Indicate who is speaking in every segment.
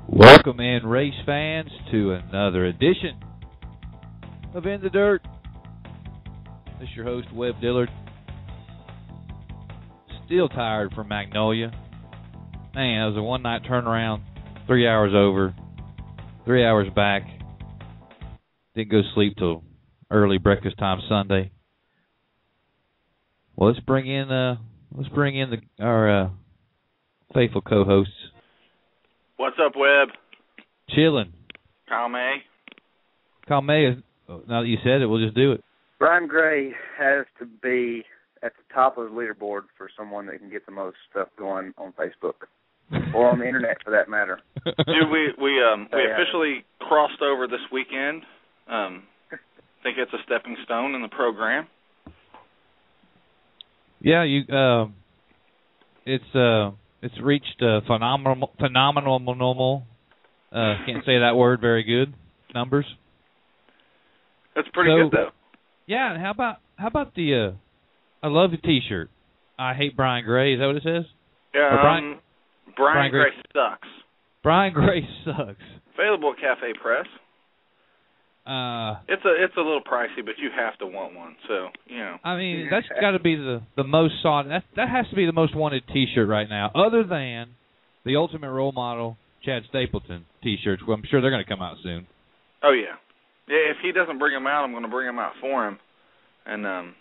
Speaker 1: Welcome in, race fans, to another edition of In the Dirt. This is your host, Webb Dillard. Still tired from Magnolia. Man, it was a one-night turnaround, 3 hours over, 3 hours back. Didn't go to sleep till early breakfast time Sunday. Well, let's bring in our faithful co-hosts.
Speaker 2: What's up, Webb?
Speaker 1: Chilling.
Speaker 2: Kyle May.
Speaker 1: Now that you said it, we'll just do it.
Speaker 3: Brian Gray has to be at the top of the leaderboard for someone that can get the most stuff going on Facebook or on the internet, for that matter.
Speaker 2: Dude, we officially crossed over this weekend. Think it's a stepping stone in the program.
Speaker 1: Yeah, it's reached phenomenal. Can't say that word very good. Numbers.
Speaker 2: That's pretty good though.
Speaker 1: Yeah, and how about the I love the T-shirt. I hate Brian Gray. Is that what it says?
Speaker 2: Yeah. Brian Gray sucks.
Speaker 1: Brian Gray sucks.
Speaker 2: Available at Cafe Press. It's a little pricey, but you have to want one. So
Speaker 1: I mean, that's got to be the most sought. That has to be the most wanted T-shirt right now, other than the Ultimate Role Model Chad Stapleton T-shirts. Well, I'm sure they're going to come out soon.
Speaker 2: Oh yeah. Yeah, if he doesn't bring them out, I'm going to bring them out for him, and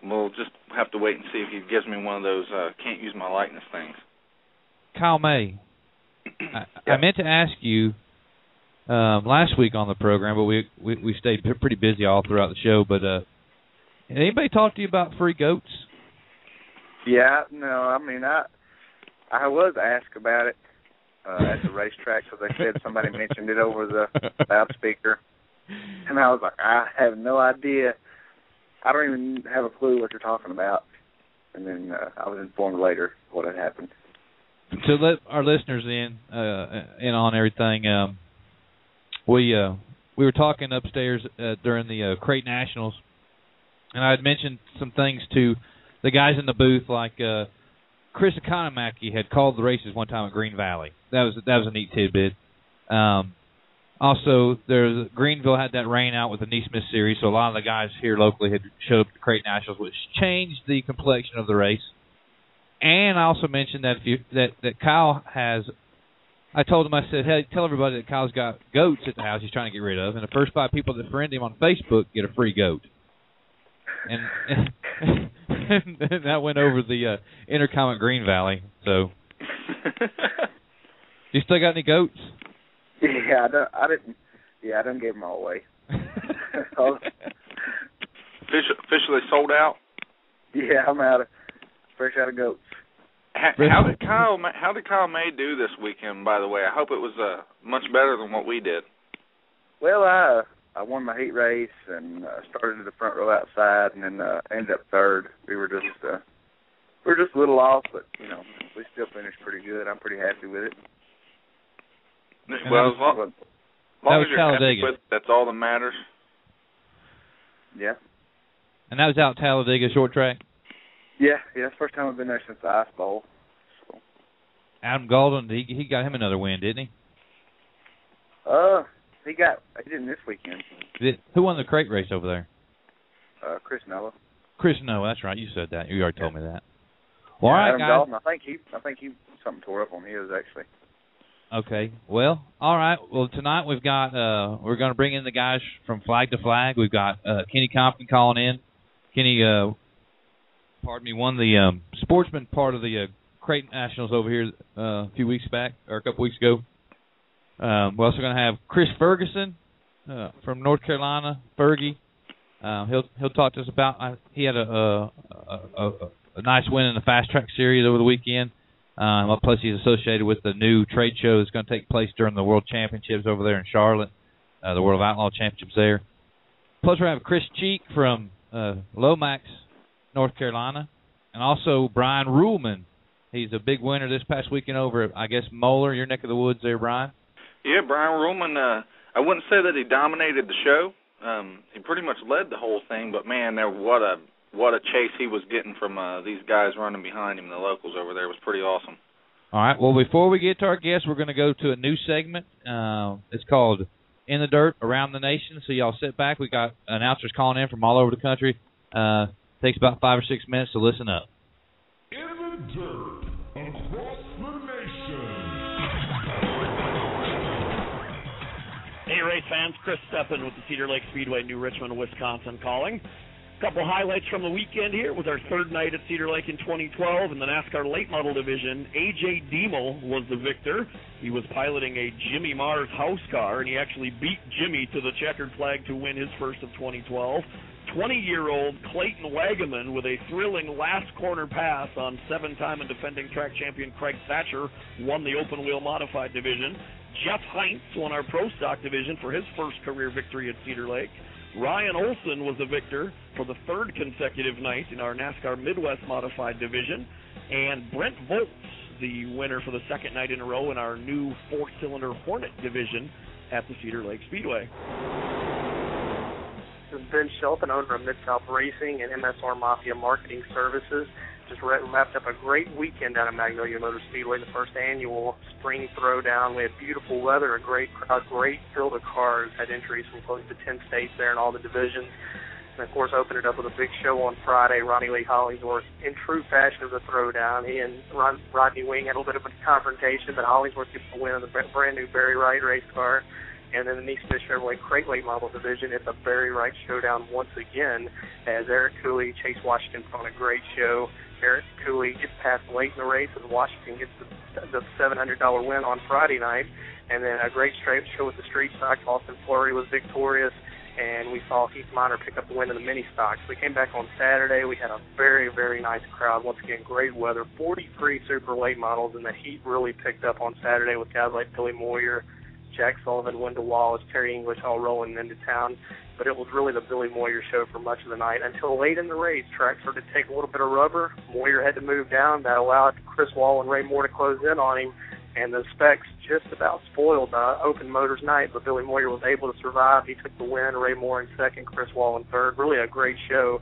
Speaker 2: we'll just have to wait and see if he gives me one of those can't use my likeness things. Kyle
Speaker 1: May, I meant to ask you last week on the program, but we stayed pretty busy all throughout the show. But anybody talk to you about free goats?
Speaker 3: Yeah, no, I mean I was asked about it at the racetrack, so they said somebody mentioned it over the loudspeaker. And I was like, I have no idea. I don't even have a clue what you're talking about. And then I was informed later what had happened.
Speaker 1: To let our listeners in on everything, we were talking upstairs during the Crate Nationals, and I had mentioned some things to the guys in the booth, like Chris Economaki had called the races one time at Green Valley. That was a neat tidbit. Also, Greenville had that rain out with the Neesmith Series, so a lot of the guys here locally had showed up at the Crate Nationals, which changed the complexion of the race. And I also mentioned that that Kyle has. I told him, I said, hey, tell everybody that Kyle's got goats at the house he's trying to get rid of, and the first 5 people that friend him on Facebook get a free goat. And that went over the intercom at Green Valley. So, you still got any goats?
Speaker 3: Yeah, I didn't. Yeah, I didn't give them all away.
Speaker 2: Officially sold out.
Speaker 3: Yeah, I'm fresh out of goats.
Speaker 2: How did Kyle May do this weekend? By the way, I hope it was much better than what we did.
Speaker 3: Well, I won my heat race and started in the front row outside, and then ended up third. We were just a little off, but we still finished pretty good. I'm pretty happy with it.
Speaker 2: Well, as long as you're happy with it, that's all that matters.
Speaker 3: Yeah.
Speaker 1: And that was out Talladega short track?
Speaker 3: Yeah, it's the first time I've been there since the Ice Bowl. So.
Speaker 1: Adam Golden, he got him another win, didn't he?
Speaker 3: He didn't this weekend.
Speaker 1: Who won the crate race over there?
Speaker 3: Chris Noah.
Speaker 1: Chris Noah, that's right. You said that. You already told me that. Well,
Speaker 3: yeah,
Speaker 1: all right,
Speaker 3: Adam
Speaker 1: guys.
Speaker 3: Golden, I think he something tore up on his actually.
Speaker 1: Okay. Well, all right. Well, tonight we've got we're going to bring in the guys from Flag to Flag. We've got Kenny Compton calling in. Kenny, won the sportsman part of the Crate Nationals over here a few weeks back, or a couple weeks ago. We're also going to have Chris Ferguson from North Carolina, Fergie. He'll talk to us about. He had a nice win in the Fast Track Series over the weekend. Plus, he's associated with the new trade show that's going to take place during the World Championships over there in Charlotte, the World of Outlaw Championships there. Plus, we're having Chris Cheek from Lomax, North Carolina, and also Brian Ruhlman. He's a big winner this past weekend over, I guess, Moeller, your neck of the woods there, Brian.
Speaker 2: Yeah, Brian Ruhlman, I wouldn't say that he dominated the show. He pretty much led the whole thing, but, man, what a chase he was getting from these guys running behind him. The locals over there was pretty awesome.
Speaker 1: All right. Well, before we get to our guests, we're going to go to a new segment. It's called In the Dirt Around the Nation. So y'all sit back. We got announcers calling in from all over the country. Takes about 5 or 6 minutes to listen up.
Speaker 4: In the dirt across the nation.
Speaker 5: Hey, race fans, Chris Steppen with the Cedar Lake Speedway, New Richmond, Wisconsin, calling. A couple highlights from the weekend here. It was our third night at Cedar Lake in 2012 in the NASCAR Late Model Division. A.J. Diemel was the victor. He was piloting a Jimmy Mars house car, and he actually beat Jimmy to the checkered flag to win his first of 2012. 20-year-old Clayton Wagaman with a thrilling last corner pass on 7-time and defending track champion Craig Thatcher won the open wheel modified division. Jeff Heinz won our pro stock division for his first career victory at Cedar Lake. Ryan Olson was the victor for the third consecutive night in our NASCAR Midwest Modified Division. And Brent Volz, the winner for the second night in a row in our new 4-cylinder Hornet Division at the Cedar Lake Speedway.
Speaker 6: This is Ben Shelton, owner of Mid-South Racing and MSR Mafia Marketing Services. Just wrapped up a great weekend down at Magnolia Motor Speedway, the first annual spring throwdown. We had beautiful weather, a great crowd, great field of cars, had entries from close to 10 states there in all the divisions. And, of course, opened it up with a big show on Friday. Ronnie Lee Hollingsworth, in true fashion of the throwdown, he and Rodney Wing had a little bit of a confrontation, but Hollingsworth gets the win in the brand-new Barry Wright race car. And then the Neesmith Chevrolet Crate Late Model Division, it's a Barry Wright showdown once again, as Eric Cooley, Chase Washington put on a great show. Eric Cooley gets past late in the race, and Washington gets the $700 win on Friday night. And then a great straight show with the street stock. Austin Fleury was victorious, and we saw Heath Miner pick up the win in the mini stocks. We came back on Saturday. We had a very, very nice crowd. Once again, great weather. 43 super late models, and the heat really picked up on Saturday with guys like Billy Moyer, Jack Sullivan, Wendell Wallace, Terry English all rolling into town. But it was really the Billy Moyer show for much of the night. Until late in the race, track started to take a little bit of rubber. Moyer had to move down. That allowed Chris Wall and Ray Moore to close in on him. And the specs just about spoiled Open Motors night, but Billy Moyer was able to survive. He took the win. Ray Moore in second, Chris Wall in third. Really a great show.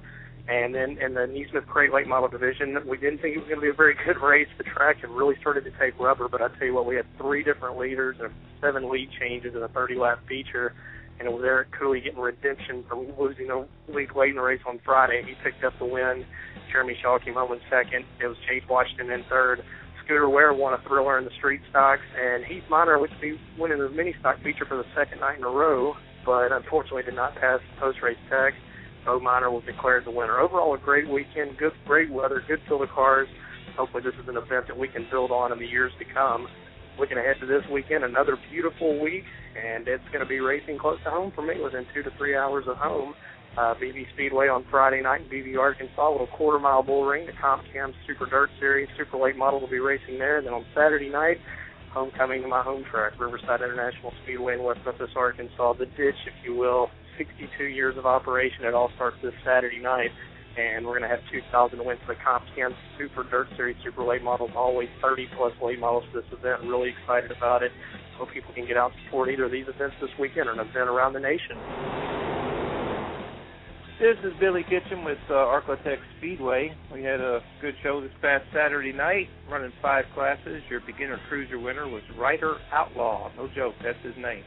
Speaker 6: And then in the Neesmith Crate Late Model Division, we didn't think it was going to be a very good race. The track had really started to take rubber, but I tell you what, we had 3 different leaders and 7 lead changes in a 30-lap feature, and it was Eric Cooley getting redemption from losing the lead late in the race on Friday. He picked up the win. Jeremy Shaw came home in second. It was Chase Washington in third. Scooter Ware won a thriller in the street stocks, and Heath Miner would be winning the mini stock feature for the second night in a row, but unfortunately did not pass the post-race tech. Bo Miner was declared the winner. Overall, a great weekend, great weather, good field of cars. Hopefully this is an event that we can build on in the years to come. Looking ahead to this weekend, another beautiful week, and it's going to be racing close to home for me, within 2 to 3 hours of home. BB Speedway on Friday night in BB, Arkansas, with a quarter-mile bull ring. The Compton Super Dirt Series, Super Late Model will be racing there. And then on Saturday night, homecoming to my home track, Riverside International Speedway in West Memphis, Arkansas. The ditch, if you will. 62 years of operation. It all starts this Saturday night, and we're going to have 2,000 wins for the Compton Super Dirt Series, Super Late Models, always 30-plus late models for this event. Really excited about it. Hope people can get out and support either of these events this weekend or an event around the nation.
Speaker 7: This is Billy Kitchen with Arcotech Speedway. We had a good show this past Saturday night, running 5 classes. Your beginner cruiser winner was Ryder Outlaw. No joke, that's his name.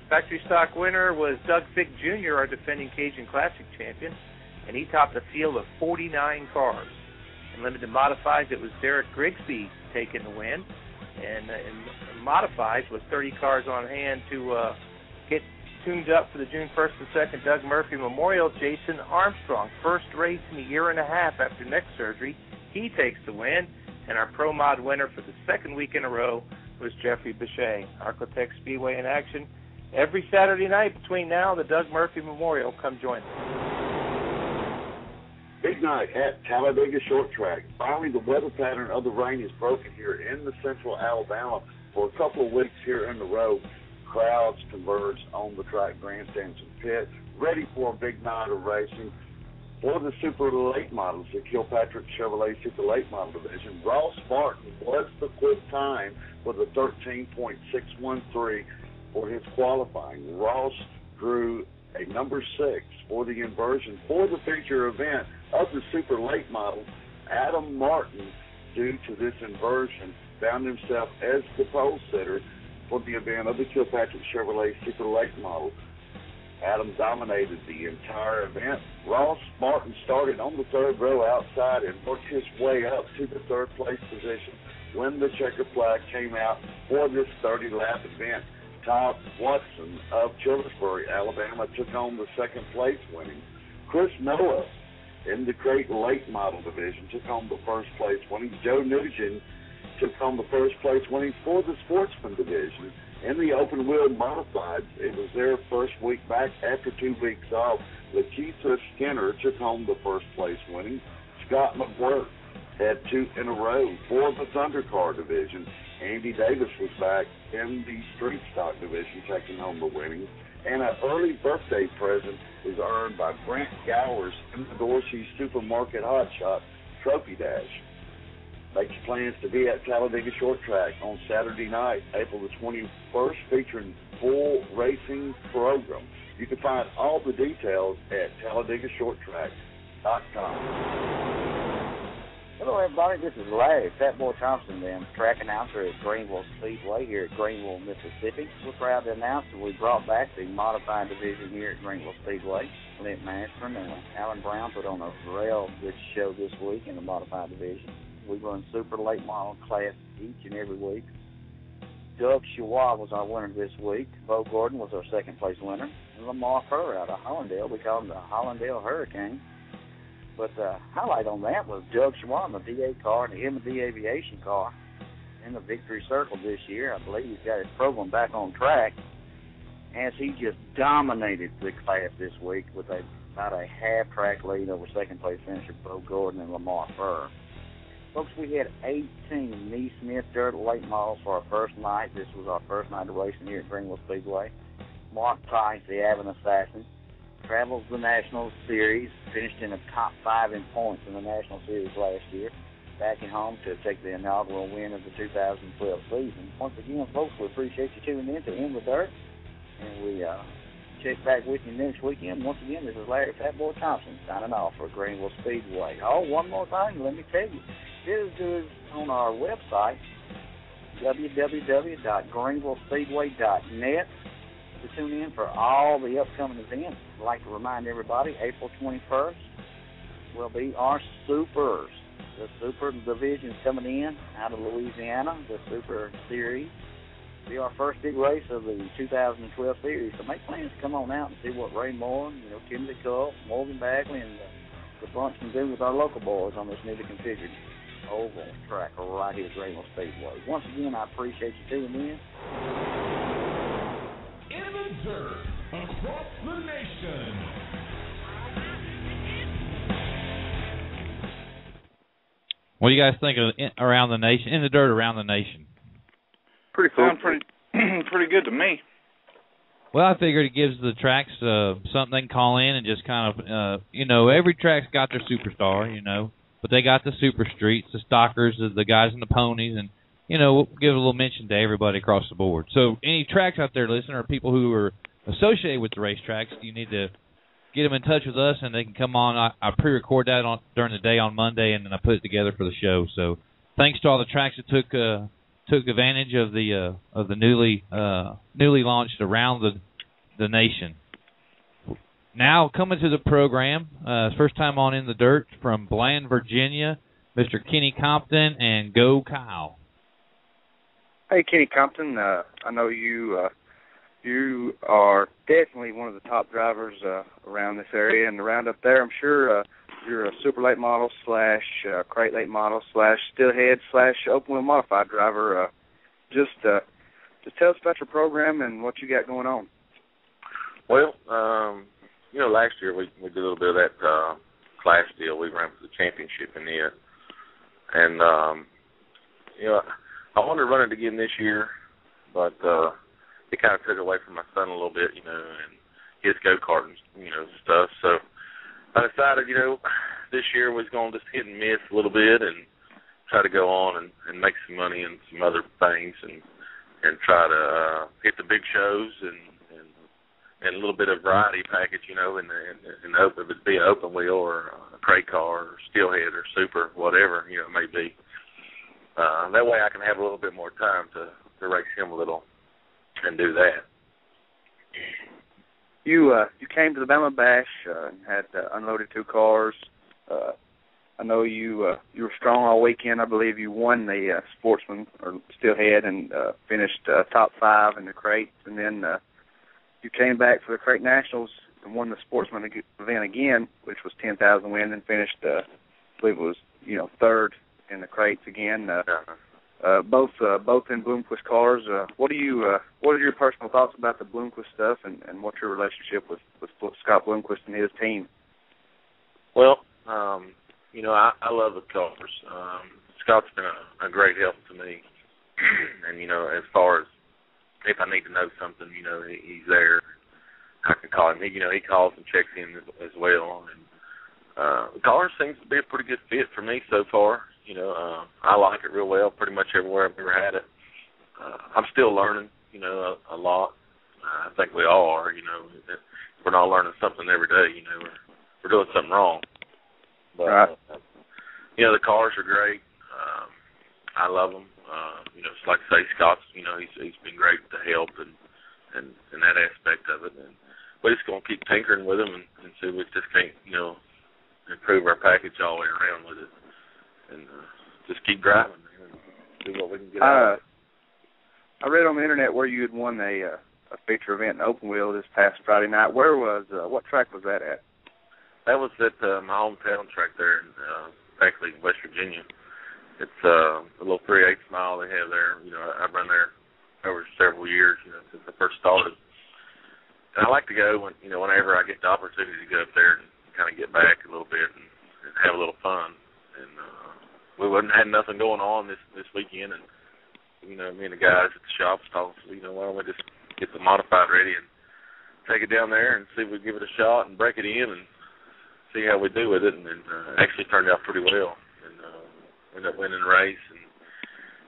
Speaker 7: Factory stock winner was Doug Fick Jr., our defending Cajun Classic champion, and he topped a field of 49 cars. In limited modifieds, it was Derek Grigsby taking the win, and in modifieds was 30 cars on hand to get tuned up for the June 1st and 2nd Doug Murphy Memorial. Jason Armstrong, first race in a year and a half after neck surgery, he takes the win, and our Pro Mod winner for the second week in a row was Jeffrey Bechet. Arcotech Speedway in action every Saturday night between now and the Doug Murphy Memorial. Come join us.
Speaker 8: Big night at Talladega Short Track. Finally, the weather pattern of the rain is broken here in the central Alabama for a couple of weeks here in a row. Crowds converged on the track grandstands and pits, ready for a big night of racing. For the super late models, the Kilpatrick Chevrolet Super Late Model Division, Ross Martin was the quick time with a 13.613 for his qualifying. Ross drew a number 6 for the inversion for the feature event of the super late model. Adam Martin, due to this inversion, found himself as the pole sitter for the event of the Kilpatrick Chevrolet Super Late Model. Adam dominated the entire event. Ross Martin started on the third row outside and worked his way up to the third place position when the checker flag came out for this 30-lap event. Todd Watson of Chillersburg, Alabama, took home the second place winning. Chris Noah in the crate late model division took home the first place winning. Joe Nugent took home the first place winning for the sportsman division. In the open wheel modifieds, it was their first week back after 2 weeks off. Lakeitha Skinner took home the first place winning. Scott McWhirter had 2 in a row for the Thundercar division. Andy Davis was back in the street stock division, taking home the winnings. And an early birthday present is earned by Brent Gowers in the Dorsey Supermarket Hot Shot Trophy Dash. Make your plans to be at Talladega Short Track on Saturday night, April the 21st, featuring full racing program. You can find all the details at TalladegaShortTrack.com.
Speaker 9: Hello, everybody. This is Larry, Fat Boy Thompson, the track announcer at Greenville Speedway here at Greenville, Mississippi. We're proud to announce that we brought back the modified division here at Greenville Speedway. Clint Mastron and Alan Brown put on a real good show this week in the modified division. We run super late model class each and every week. Doug Chawat was our winner this week. Bo Gordon was our second place winner. And Lamar Furr out of Hollandale. We call him the Hollandale Hurricane. But the highlight on that was Doug Schwann, the DA car, and the M&D Aviation car in the victory circle this year. I believe he's got his program back on track as he just dominated the class this week with about a half-track lead over second-place finisher Bo Gordon and Lamar Furr. Folks, we had 18 Neesmith Dirt late models for our first night. This was our first night of racing here at Greenville Speedway. Mark Tice, the Avon Assassin, travels the National Series, finished in the top 5 in points in the National Series last year, backing home to take the inaugural win of the 2012 season. Once again, folks, we appreciate you tuning in to In the Dirt, and we check back with you next weekend. Once again, this is Larry Fatboy Thompson signing off for Greenville Speedway. Oh, one more thing, let me tell you, visit us on our website, www.greenvillespeedway.net. To tune in for all the upcoming events. I'd like to remind everybody, April 21st will be our Supers. The Super Division coming in out of Louisiana, the Super Series. It'll be our first big race of the 2012 series. So make plans to come on out and see what Ray Moore, Timothy Culp, Morgan Bagley, and the bunch can do with our local boys on this newly configured oval track right here at Greenville Speedway. Once again, I appreciate you tuning in.
Speaker 4: In the dirt, across the nation.
Speaker 1: What do you guys think of around the nation? In the dirt around the nation.
Speaker 2: Pretty cool. Sounds pretty good to me.
Speaker 1: Well, I figured it gives the tracks something they can call in and just kind of, every track's got their superstar, but they got the super streets, the stockers, the guys in the ponies, and we'll give a little mention to everybody across the board. So any tracks out there listening or people who are associated with the racetracks, you need to get them in touch with us, and they can come on. I pre-record that during the day on Monday, and then I put it together for the show. So thanks to all the tracks that took advantage of the newly launched around the nation. Now coming to the program, first time on In the Dirt from Bland, Virginia, Mr. Kenny Compton and Go Kyle.
Speaker 3: Hey, Kenny Compton, I know you are definitely one of the top drivers around this area and around up there. I'm sure you're a super late model / crate late model / stillhead / open wheel modified driver. Just tell us about your program and what you got going on.
Speaker 10: Well, last year we did a little bit of that class deal. We ran for the championship in it, and I wanted to run it again this year, but it kind of took away from my son a little bit, and his go-kart and, stuff. So I decided, this year was going to just hit and miss a little bit and try to go on and make some money and some other things and try to hit the big shows and a little bit of variety package, in the open, if it be an open wheel or a crate car or steelhead or super, whatever, it may be. that way I can have a little bit more time to race him a little and do that.
Speaker 3: You came to the Bama Bash and had unloaded 2 cars. I know you were strong all weekend. I believe you won the Sportsman or Steelhead and finished top 5 in the crates. And then you came back for the Crate Nationals and won the Sportsman event again, which was 10,000 win, and finished, I believe it was 3rd in the crates again. Both in Bloomquist cars. What are your personal thoughts about the Bloomquist stuff, and what's your relationship with Scott Bloomquist and his team?
Speaker 10: Well, I love the cars. Scott's been a great help to me, and as far as if I need to know something, he's there. I can call him. He calls and checks in as well. And the car seems to be a pretty good fit for me so far. I like it real well, pretty much everywhere I've ever had it. I'm still learning, a lot. I think we all are, we're not learning something every day, we're doing something wrong. But,
Speaker 3: right.
Speaker 10: The cars are great. I love them. It's like I say, Scott's, he's been great to help and that aspect of it. And we're just going to keep tinkering with them and see if we just can't, improve our package all the way around with it. And just keep driving and see what we can get out of it.
Speaker 3: I read on the internet where you had won a feature event in open wheel this past Friday night. Where was what track was that at?
Speaker 10: That was at my hometown track there in Beckley, West Virginia. It's a little 3/8 mile they have there. I've run there over several years, since I first started. And I like to go whenever I get the opportunity to go up there and kind of get back a little bit and have a little fun. And we had nothing going on this weekend, and me and the guys at the shop was talking, so why don't we just get the modified ready and take it down there and see if we can give it a shot and break it in and see how we do with it. And actually turned out pretty well, and ended up winning the race and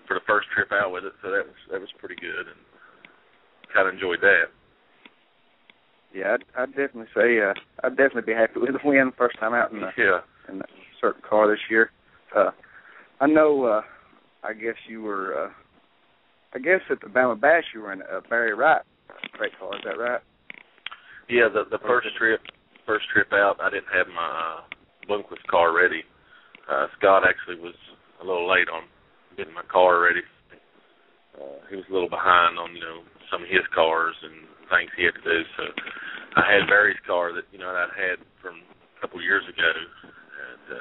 Speaker 10: for the first trip out with it. So that was pretty good, and kind of enjoyed that.
Speaker 3: Yeah, I'd definitely say I'd definitely be happy with the win first time out in a certain car this year. I know. I guess you were. I guess at the Bama Bash you were in a Barry Wright crate car. Is that right?
Speaker 10: Yeah, the first trip out, I didn't have my Bloomquist car ready. Scott actually was a little late on getting my car ready. He was a little behind on some of his cars and things he had to do. So I had Barry's car that I'd had from a couple years ago, and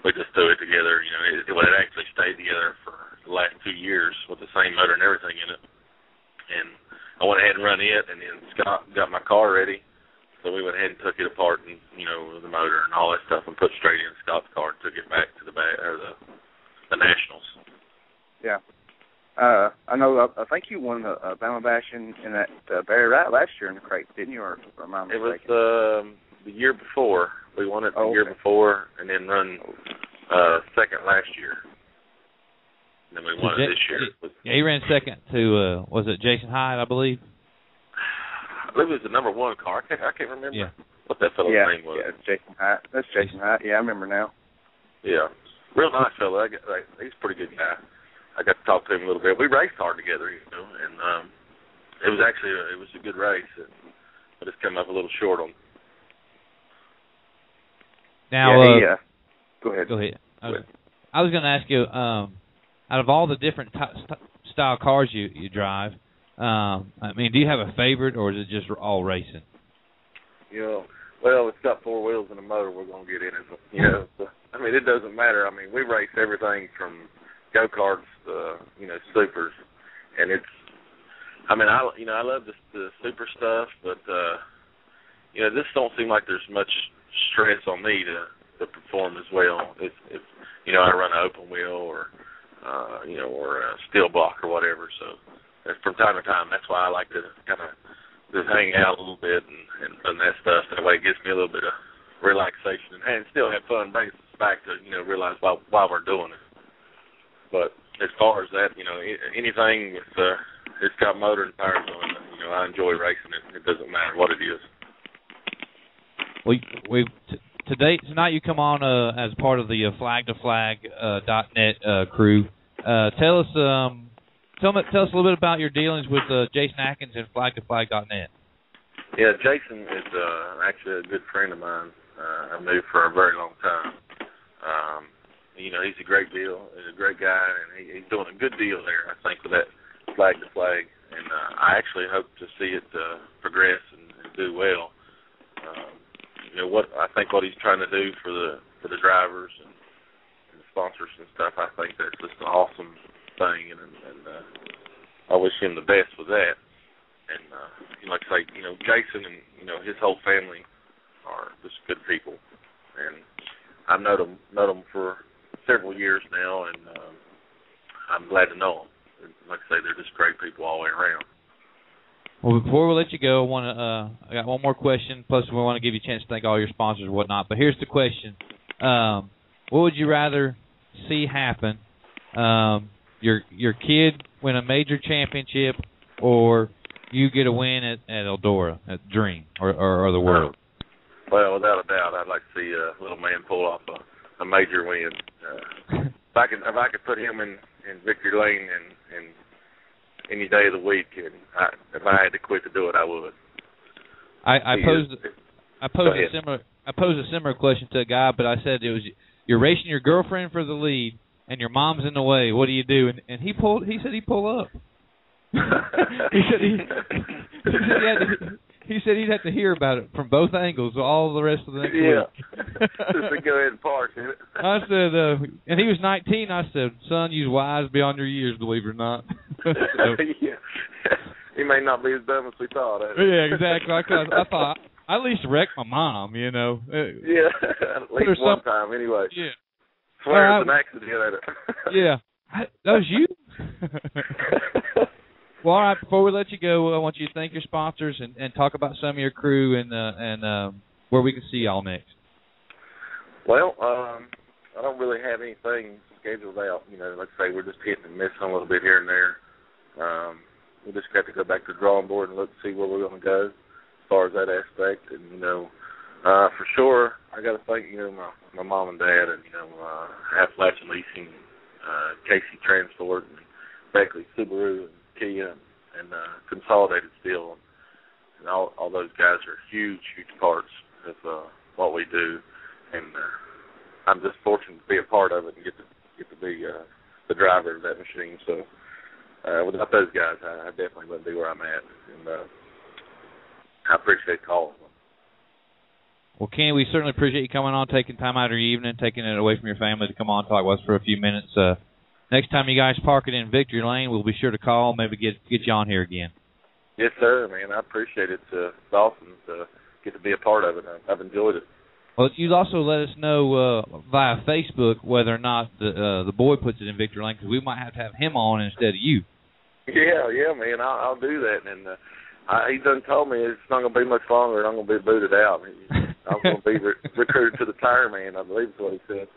Speaker 10: we just threw it together. It actually stayed together for the last 2 years with the same motor and everything in it. And I went ahead and run it, and then Scott got my car ready. So we went ahead and took it apart and, the motor and all that stuff and put it straight in Scott's car and took it back to the Nationals. Yeah.
Speaker 3: I know. I think you won the Bama Bash in that Barry Wright last year in the crate, didn't you? Or am I mistaken?
Speaker 10: It was the year before. We won it the year before, and then run second last year. And then we won it this year.
Speaker 1: Yeah, he ran second to was it Jason Hyde, I believe?
Speaker 10: I believe it was the number 1 car. I can't remember what that fellow's name was.
Speaker 3: Yeah, Jason Hyde. That's Jason Hyde. Yeah, I remember now.
Speaker 10: Yeah, real nice fellow. He's a pretty good guy. I got to talk to him a little bit. We raced hard together, and it was actually a good race. I just come up a little short on.
Speaker 1: Now,
Speaker 3: go ahead.
Speaker 1: I was going to ask you, out of all the different style cars you drive, do you have a favorite, or is it just all racing?
Speaker 10: Well, it's got 4 wheels and a motor. We're going to get in it. So, it doesn't matter. We race everything from go-karts, supers, and it's. I love the super stuff, but this don't seem like there's much stress on me to perform as well. If I run an open wheel or a steel block or whatever. So from time to time, that's why I like to kind of just hang out a little bit and run that stuff. That way, it gives me a little bit of relaxation and still have fun. Brings us back to realize why we're doing it. But as far as that, anything with it's got motor and tires on it, I enjoy racing it. It doesn't matter what it is.
Speaker 1: Well, tonight you come on as part of the flag-to-flag.net crew, Tell us a little bit about your dealings with Jason Atkins and flag2flag.net.
Speaker 10: Yeah, Jason is actually a good friend of mine. I've known for a very long time. He's a great deal. He's a great guy, and he's doing a good deal there, I think, with that Flag to Flag. And I actually hope to see it progress and do well. What he's trying to do for the drivers and the sponsors and stuff, I think that's just an awesome thing, and I wish him the best with that. And like I say, Jason and his whole family are just good people, and I've known them for several years now, and I'm glad to know them. Like I say, they're just great people all the way around.
Speaker 1: Well, before we let you go, I got one more question. Plus, we want to give you a chance to thank all your sponsors and whatnot. But here's the question: what would you rather see happen? Your kid win a major championship, or you get a win at Eldora, at Dream, or the World?
Speaker 10: Well, without a doubt, I'd like to see a little man pull off a major win. If I could put him in victory lane and any day of the week, and if I had to quit to do it, I would. I posed a similar question to a guy, but I said you're racing your girlfriend for the lead, and your mom's in the way. What do you do? And he said he'd pull up. He said he'd have to hear about it from both angles all the rest of the next week. Just to go ahead and park.
Speaker 1: I said, and he was 19. I said, son, you're wise beyond your years, believe it or not.
Speaker 10: Yeah. He may not be as dumb as we thought.
Speaker 1: Yeah, exactly. I thought I at least wrecked my mom,
Speaker 10: Yeah, at least one time anyway.
Speaker 1: Yeah.
Speaker 10: Swear it's an accident at it.
Speaker 1: Yeah. That was you? Well, all right, before we let you go, I want you to thank your sponsors and talk about some of your crew and where we can see y'all next.
Speaker 10: Well, I don't really have anything scheduled out. Like I say, we're just hitting and missing a little bit here and there. We just got to go back to the drawing board and look to see where we're going to go as far as that aspect. And, for sure, I got to thank, my mom and dad and, Appalachian Leasing, Casey Transport, and Beckley Subaru, and Kia, and Consolidated Steel, and all those guys are huge parts of what we do, and I'm just fortunate to be a part of it and get to be the driver of that machine. So without those guys, I definitely wouldn't be where I'm at, and I appreciate calling them.
Speaker 1: Well, Kenny, we certainly appreciate you coming on, taking time out of your evening, taking it away from your family to come on and talk with us for a few minutes. Next time you guys park it in Victory Lane, we'll be sure to call, maybe get you on here again.
Speaker 10: Yes, sir, man. I appreciate it. It's awesome to get to be a part of it. I've enjoyed it.
Speaker 1: Well, you also let us know via Facebook whether or not the boy puts it in Victory Lane, because we might have to have him on instead of you.
Speaker 10: Yeah, man. I'll do that. And he done told me it's not going to be much longer, and I'm going to be booted out. I'm going to be recruited to the tire man, I believe is what he said.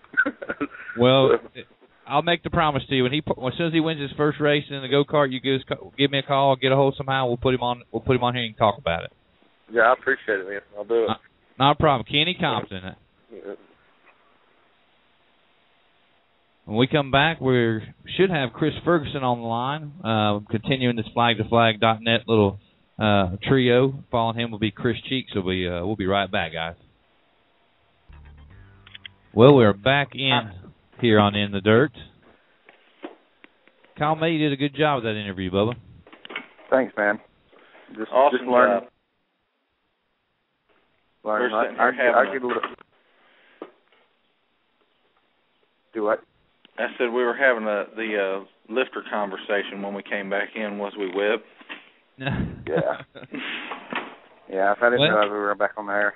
Speaker 1: Well, I'll make the promise to you. As soon as he wins his first race in the go-kart, you give me a call, get a hold somehow. We'll put him on here and talk about it.
Speaker 10: Yeah, I appreciate it, man. I'll do it.
Speaker 1: Not a problem. Kenny Compton.
Speaker 10: Yeah.
Speaker 1: When we come back, we should have Chris Ferguson on the line, continuing this flag2flag.net little trio. Following him will be Chris Cheeks. So we'll be right back, guys. Well, we're back in here on In the Dirt. Kyle May, you did a good job with that interview, Bubba.
Speaker 3: Thanks, man. Just learning. I get a little. Do what?
Speaker 2: I said we were having the lifter conversation when we came back in. Was we, Webb?
Speaker 3: Yeah. Yeah, if I didn't realize we were back on the air.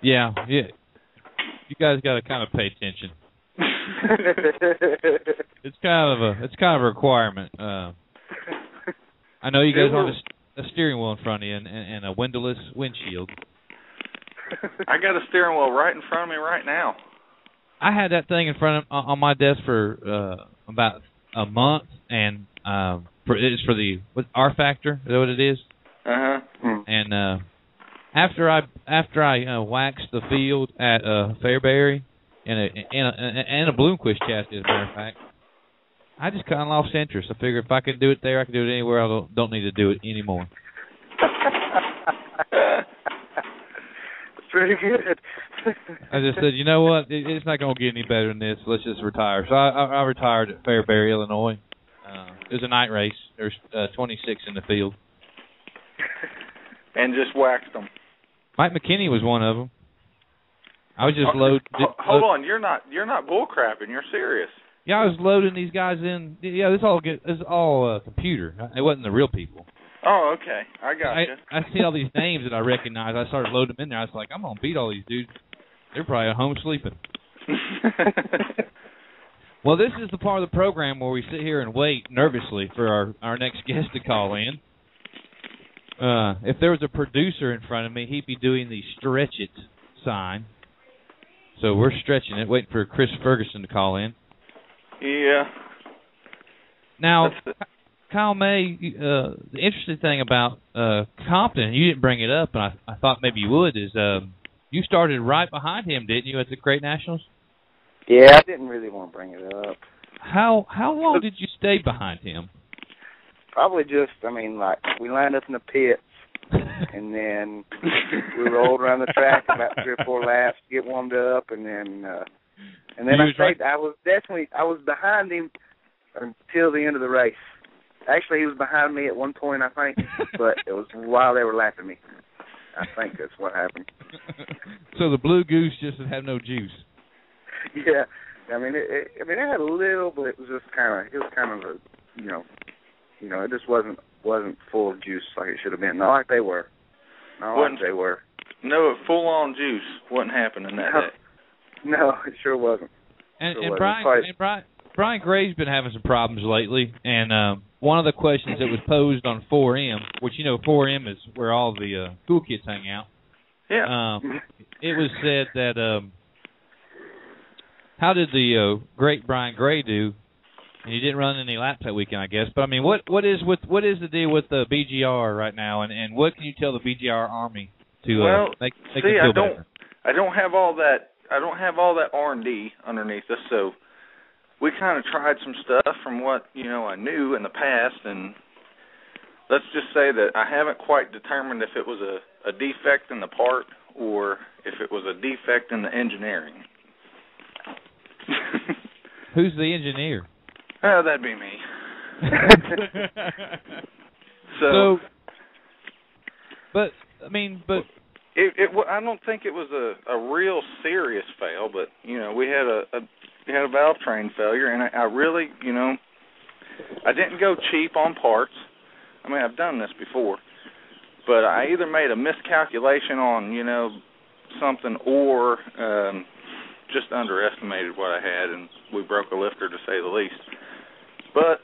Speaker 1: Yeah. You guys got to kind of pay attention. It's kind of a requirement. I know you guys want a steering wheel in front of you and a windowless windshield.
Speaker 2: I got a steering wheel right in front of me right now.
Speaker 1: I had that thing in front of on my desk for about a month, and it's for the R Factor. Is that what it is? And after I waxed the field at Fairbury in a Bloomquist chassis, as a matter of fact, I just kind of lost interest. I figured if I could do it there, I could do it anywhere. I don't need to do it anymore.
Speaker 3: Pretty good.
Speaker 1: I just said, you know what? It's not going to get any better than this. Let's just retire. So I retired at Fairbury, Illinois. It was a night race. There's 26 in the field.
Speaker 2: And just waxed them.
Speaker 1: Mike McKinney was one of them. I was just loading.
Speaker 2: Hold on, you're not bull crapping. You're serious.
Speaker 1: Yeah, I was loading these guys in. Yeah, this is all computer. It wasn't the real people.
Speaker 2: Oh, okay. I got you.
Speaker 1: I see all these names that I recognize. I started loading them in there. I was like, I'm going to beat all these dudes. They're probably at home sleeping. Well, this is the part of the program where we sit here and wait nervously for our next guest to call in. If there was a producer in front of me, he'd be doing the stretch it sign. So we're stretching it, waiting for Chris Ferguson to call in.
Speaker 2: Yeah.
Speaker 1: Now, Kyle May, the interesting thing about Compton, you didn't bring it up, and I thought maybe you would, is you started right behind him, didn't you, at the Great Nationals?
Speaker 3: Yeah, I didn't really want to bring it up.
Speaker 1: How long did you stay behind him?
Speaker 3: Probably just, we lined up in the pits, and then we rolled around the track about 3 or 4 laps to get warmed up, and then I was behind him until the end of the race. Actually, he was behind me at one point, I think, but it was while they were lapping me. I think that's what happened.
Speaker 1: So the Blue Goose just had no juice.
Speaker 3: Yeah, it had a little, but it was kind of a, it just wasn't full of juice like it should have been. Not like they were.
Speaker 2: No, full-on juice wasn't happening that day.
Speaker 3: No, it sure wasn't.
Speaker 1: And Brian Gray's been having some problems lately, and one of the questions that was posed on 4M, which 4M is where all the cool kids hang out.
Speaker 2: Yeah.
Speaker 1: It was said that how did the great Brian Gray do? And he didn't run any laps that weekend, I guess. But what is the deal with the BGR right now, and what can you tell the BGR Army to make them feel better?
Speaker 2: I don't have all that. I don't have all that R&D underneath us, so we kind of tried some stuff from what I knew in the past, and let's just say that I haven't quite determined if it was a defect in the part or if it was a defect in the engineering.
Speaker 1: Who's the engineer?
Speaker 2: Oh, that'd be me.
Speaker 1: But
Speaker 2: I don't think it was a real serious fail, but we had a valve train failure, and I really, I didn't go cheap on parts. I've done this before, but I either made a miscalculation on something or just underestimated what I had, and we broke a lifter to say the least. But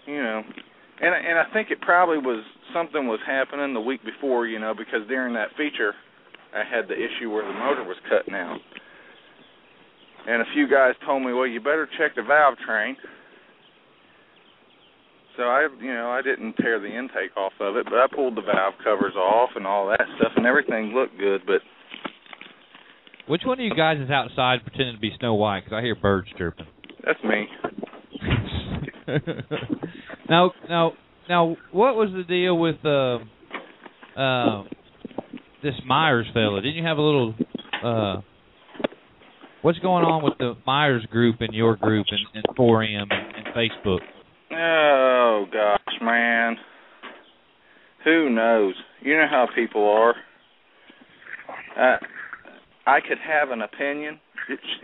Speaker 2: and I think it probably was something was happening the week before, because during that feature I had the issue where the motor was cutting out. And a few guys told me, well, you better check the valve train. So I didn't tear the intake off of it, but I pulled the valve covers off and all that stuff, and everything looked good. But
Speaker 1: which one of you guys is outside pretending to be Snow White? Because I hear birds chirping.
Speaker 2: That's me.
Speaker 1: Now, what was the deal with this Myers fella? Didn't you have a little? What's going on with the Myers group and your group and 4M and Facebook?
Speaker 2: Oh gosh, man. Who knows? You know how people are. I could have an opinion.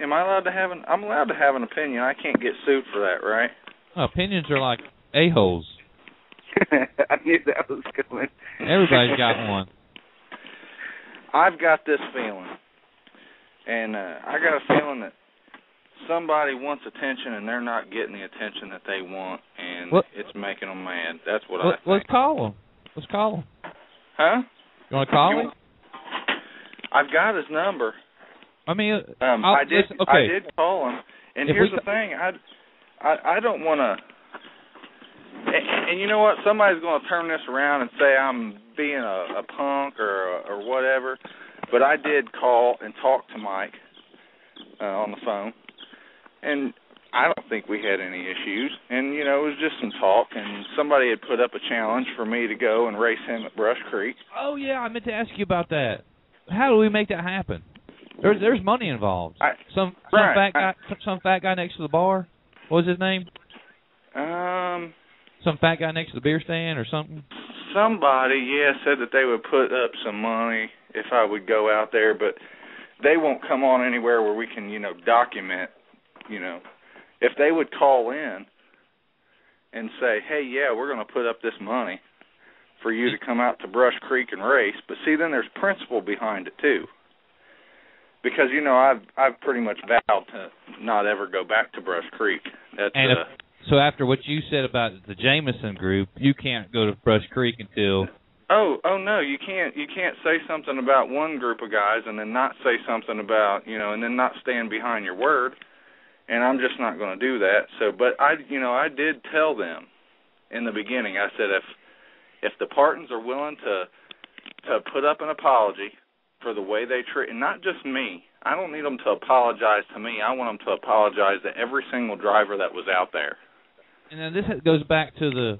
Speaker 2: Am I allowed to have an? I'm allowed to have an opinion. I can't get sued for that, right?
Speaker 1: Oh, opinions are like a-holes.
Speaker 3: I knew that was coming.
Speaker 1: Everybody's got one.
Speaker 2: I've got this feeling, and I got a feeling that somebody wants attention and they're not getting the attention that they want, and it's making them mad. That's what I think.
Speaker 1: Let's call him. Let's call him.
Speaker 2: Huh?
Speaker 1: You want to call him?
Speaker 2: I've got his number.
Speaker 1: I
Speaker 2: did call him, and here's the thing. I don't want to. And you know what? Somebody's going to turn this around and say I'm being a punk or whatever. But I did call and talk to Mike on the phone, and I don't think we had any issues. And, you know, it was just some talk, and somebody had put up a challenge for me to go and race him at Brush Creek.
Speaker 1: Oh, yeah, I meant to ask you about that. How do we make that happen? There's money involved. Some fat guy next to the bar. What was his name? Some fat guy next to the beer stand or something?
Speaker 2: Somebody, said that they would put up some money if I would go out there, but they won't come on anywhere where we can, you know, document, you know. If they would call in and say, hey, we're going to put up this money for you to come out to Brush Creek and race, but see, then there's principle behind it, too. Because, you know, I've pretty much vowed to not ever go back to Brush Creek.
Speaker 1: So after what you said about the Jameson group, you can't go to Brush Creek until...
Speaker 2: Oh no, you can't say something about one group of guys and then not say something about, you know, and then not stand behind your word. And I'm just not going to do that. So, but I did tell them in the beginning. I said if the Partons are willing to put up an apology for the way they treat, and not just me. I don't need them to apologize to me. I want them to apologize to every single driver that was out there.
Speaker 1: And then this goes back to the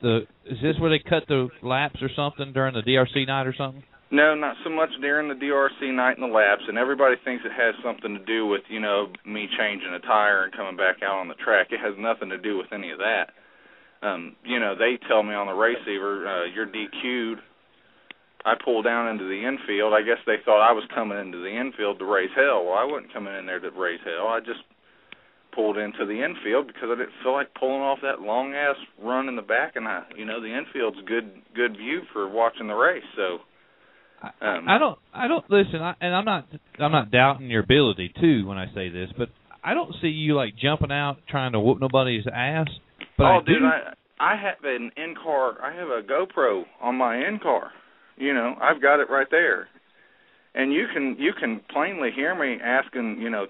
Speaker 1: is this where they cut the laps or something during the DRC night or something?
Speaker 2: No, not so much during the DRC night and the laps, and everybody thinks it has something to do with, you know, me changing a tire and coming back out on the track. It has nothing to do with any of that. You know, they tell me on the receiver, you're DQ'd. I pulled down into the infield. I guess they thought I was coming into the infield to raise hell. Well, I wasn't coming in there to raise hell. I just pulled into the infield because I didn't feel like pulling off that long-ass run in the back, and the infield's good view for watching the race. So I don't listen, and I'm not doubting your ability too when I say this, but I don't see you like jumping out trying to whoop nobody's ass. But I have an in-car. I have a GoPro on my in-car. You know, I've got it right there, and you can plainly hear me asking, you know,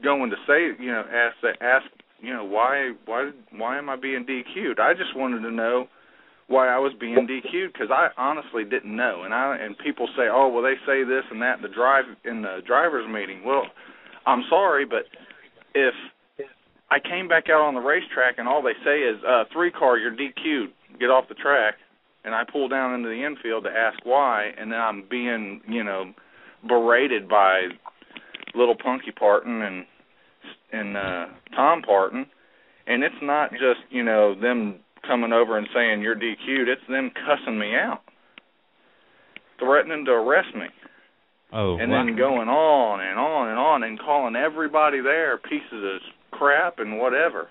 Speaker 2: going to say, you know, ask, you know, why am I being DQ'd? I just wanted to know why I was being DQ'd because I honestly didn't know, and people say, oh, well, they say this and that in the drivers' meeting. Well, I'm sorry, but if I came back out on the racetrack and all they say is 3-car, you're DQ'd, get off the track. And I pull down into the infield to ask why, and then I'm being, you know, berated by little Punky Parton and Tom Parton. And it's not just, you know, them coming over and saying you're DQ'd. It's them cussing me out, threatening to arrest me.
Speaker 1: Oh,
Speaker 2: and
Speaker 1: wow.
Speaker 2: Then going on and on and on and calling everybody there pieces of crap and whatever.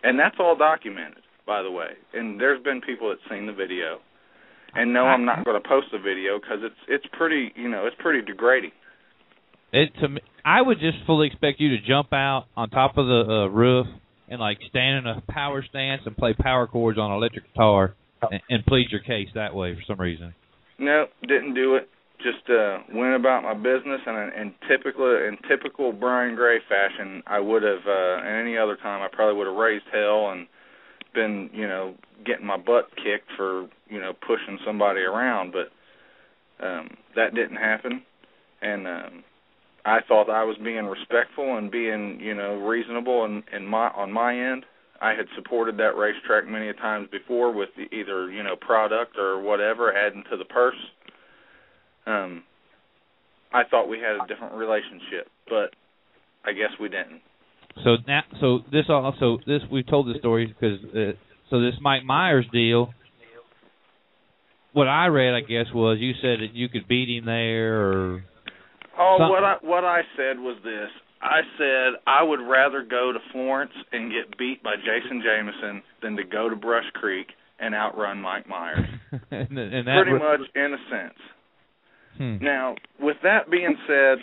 Speaker 2: And that's all documented, by the way, and there's been people that seen the video, and no, I'm not going to post the video because it's pretty, you know, it's pretty degrading.
Speaker 1: I would just fully expect you to jump out on top of the roof and like stand in a power stance and play power chords on an electric guitar and plead your case that way for some reason.
Speaker 2: No, didn't do it. Just went about my business, and in typical Brian Gray fashion, I would have, at any other time, I probably would have raised hell and been, you know, getting my butt kicked for, you know, pushing somebody around, but that didn't happen, and I thought I was being respectful and being, you know, reasonable on my end. I had supported that racetrack many times before with either, you know, product or whatever, adding to the purse. I thought we had a different relationship, but I guess we didn't.
Speaker 1: So now, we've told this story because this Mike Myers deal. What I read, I guess, was you said that you could beat him there, or
Speaker 2: what I said was this. I said I would rather go to Florence and get beat by Jason Jameson than to go to Brush Creek and outrun Mike Myers.
Speaker 1: and
Speaker 2: pretty much in a sense. Now, with that being said,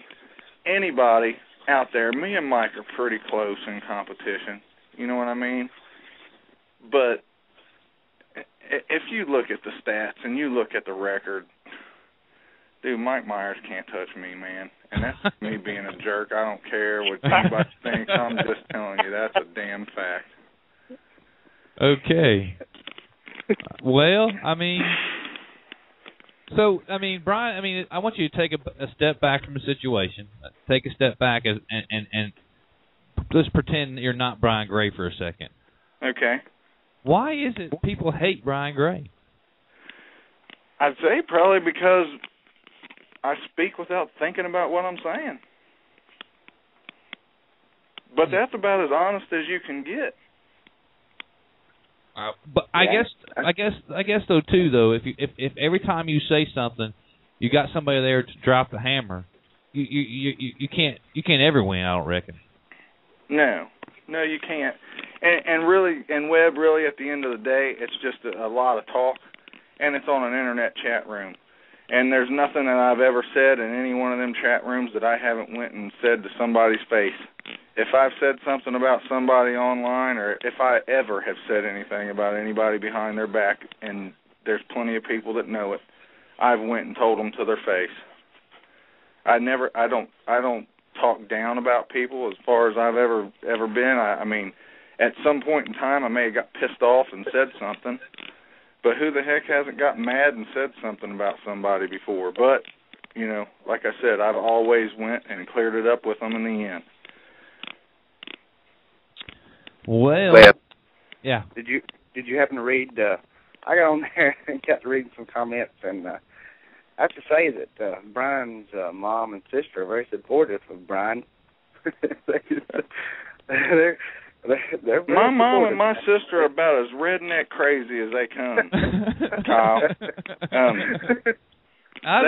Speaker 2: anybody out there, me and Mike are pretty close in competition. You know what I mean? But if you look at the stats and you look at the record, dude, Mike Myers can't touch me, man. And that's me being a jerk. I don't care what anybody thinks. I'm just telling you, that's a damn fact.
Speaker 1: Okay. Well, I mean... So, I mean, Brian, I want you to take a step back from the situation. Take a step back and let's pretend you're not Brian Gray for a second.
Speaker 2: Okay.
Speaker 1: Why is it people hate Brian Gray?
Speaker 2: I'd say probably because I speak without thinking about what I'm saying. But that's about as honest as you can get.
Speaker 1: But I guess though too though, if every time you say something, you got somebody there to drop the hammer, you can't ever win. I don't reckon.
Speaker 2: No, you can't. And really, and Webb, really, at the end of the day, it's just a lot of talk, and it's on an internet chat room. And there's nothing that I've ever said in any one of them chat rooms that I haven't went and said to somebody's face. If I've said something about somebody online, or if I ever have said anything about anybody behind their back, and there's plenty of people that know it, I've went and told them to their face. I don't talk down about people as far as I've ever been. I mean, at some point in time, I may have got pissed off and said something, but who the heck hasn't got mad and said something about somebody before? But, you know, like I said, I've always went and cleared it up with them in the end.
Speaker 1: Well, yeah.
Speaker 9: Did you happen to read? I got on there and got to read some comments, and I have to say that Brian's mom and sister are very supportive of Brian. they're
Speaker 2: my mom and my sister are about as redneck crazy as they come, Kyle.
Speaker 1: I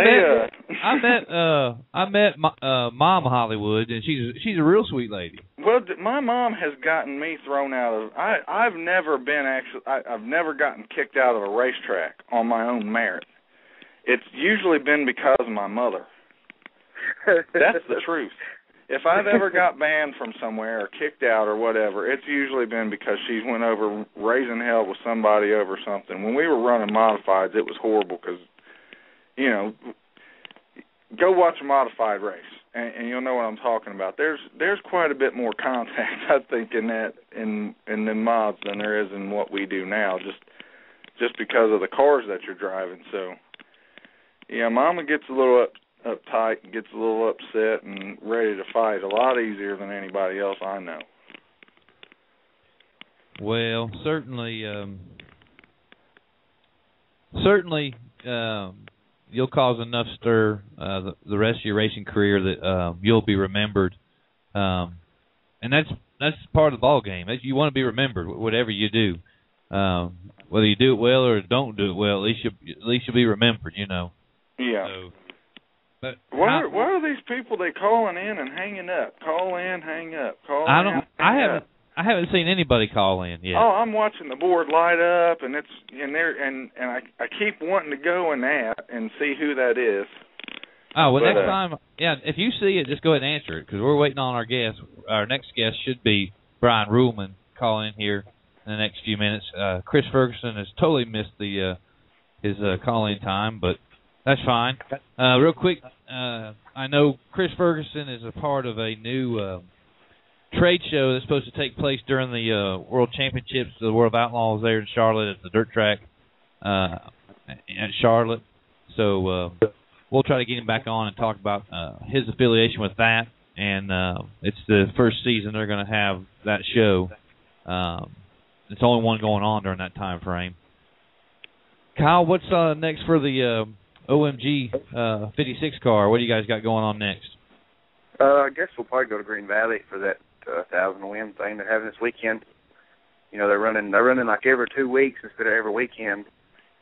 Speaker 1: met Mom Hollywood, and she's a real sweet lady.
Speaker 2: Well, my mom has gotten me thrown out of. I've never gotten kicked out of a racetrack on my own merit. It's usually been because of my mother. That's the truth. If I've ever got banned from somewhere or kicked out or whatever, it's usually been because she went over raising hell with somebody over something. When we were running modifieds, it was horrible because, you know, go watch a modified race, and you'll know what I'm talking about. There's quite a bit more contact, I think, in the mods than there is in what we do now, just because of the cars that you're driving. So, yeah, Mama gets a little uptight and gets a little upset and ready to fight a lot easier than anybody else I know.
Speaker 1: Well, certainly, you'll cause enough stir the rest of your racing career that you'll be remembered, and that's part of the ball game. You want to be remembered, whatever you do, whether you do it well or don't do it well. At least you'll be remembered, you know.
Speaker 2: Yeah.
Speaker 1: So, but
Speaker 2: what are these people they calling in and hanging up? Call in, hang up.
Speaker 1: I haven't seen anybody call in yet.
Speaker 2: Oh, I'm watching the board light up, and I keep wanting to go and see who that is.
Speaker 1: Oh, well, next time, yeah, if you see it, just go ahead and answer it, because we're waiting on our guest. Our next guest should be Brian Ruhlman calling in here in the next few minutes. Chris Ferguson has totally missed his call-in time, but that's fine. Real quick, I know Chris Ferguson is a part of a new trade show that's supposed to take place during the World Championships, the World of Outlaws there in Charlotte at the dirt track at Charlotte. So we'll try to get him back on and talk about his affiliation with that. And it's the first season they're going to have that show. It's only one going on during that time frame. Kyle, what's next for the OMG 56 car? What do you guys got going on next?
Speaker 9: I guess we'll probably go to Green Valley for that 1,000-win thing they're having this weekend. You know, they're running like every 2 weeks instead of every weekend,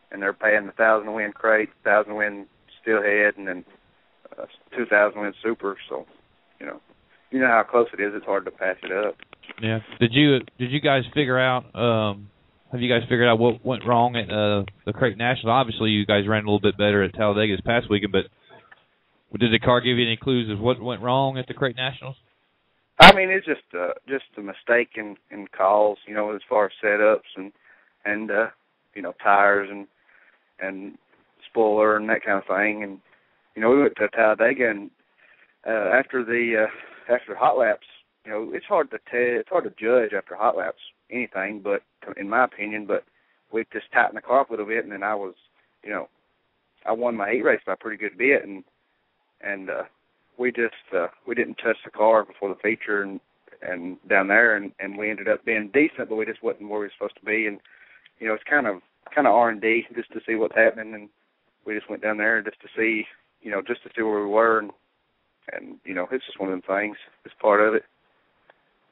Speaker 9: and they're paying the 1,000-win crate, 1,000-win steelhead, and then 2,000-win super. So, you know how close it is. It's hard to pass it up.
Speaker 1: Yeah. Did you guys figure out? Have you guys figured out what went wrong at the Crate Nationals? Obviously, you guys ran a little bit better at Talladega this past weekend, but did the car give you any clues of what went wrong at the Crate Nationals?
Speaker 9: I mean, it's just a mistake in calls, you know, as far as setups and you know, tires and spoiler and that kind of thing. And you know, we went to Talladega, and after hot laps, you know, it's hard to judge after hot laps anything, but in my opinion, but we just tightened the car up a little bit, and then I won my heat race by a pretty good bit, and we didn't touch the car before the feature, and
Speaker 3: and down there, and we ended up being decent, but we just wasn't where we were supposed to be. And it's kind of R&D just to see what's happening, and we just went down there just to see, just to see where we were, and it's just one of them things. It's part of it.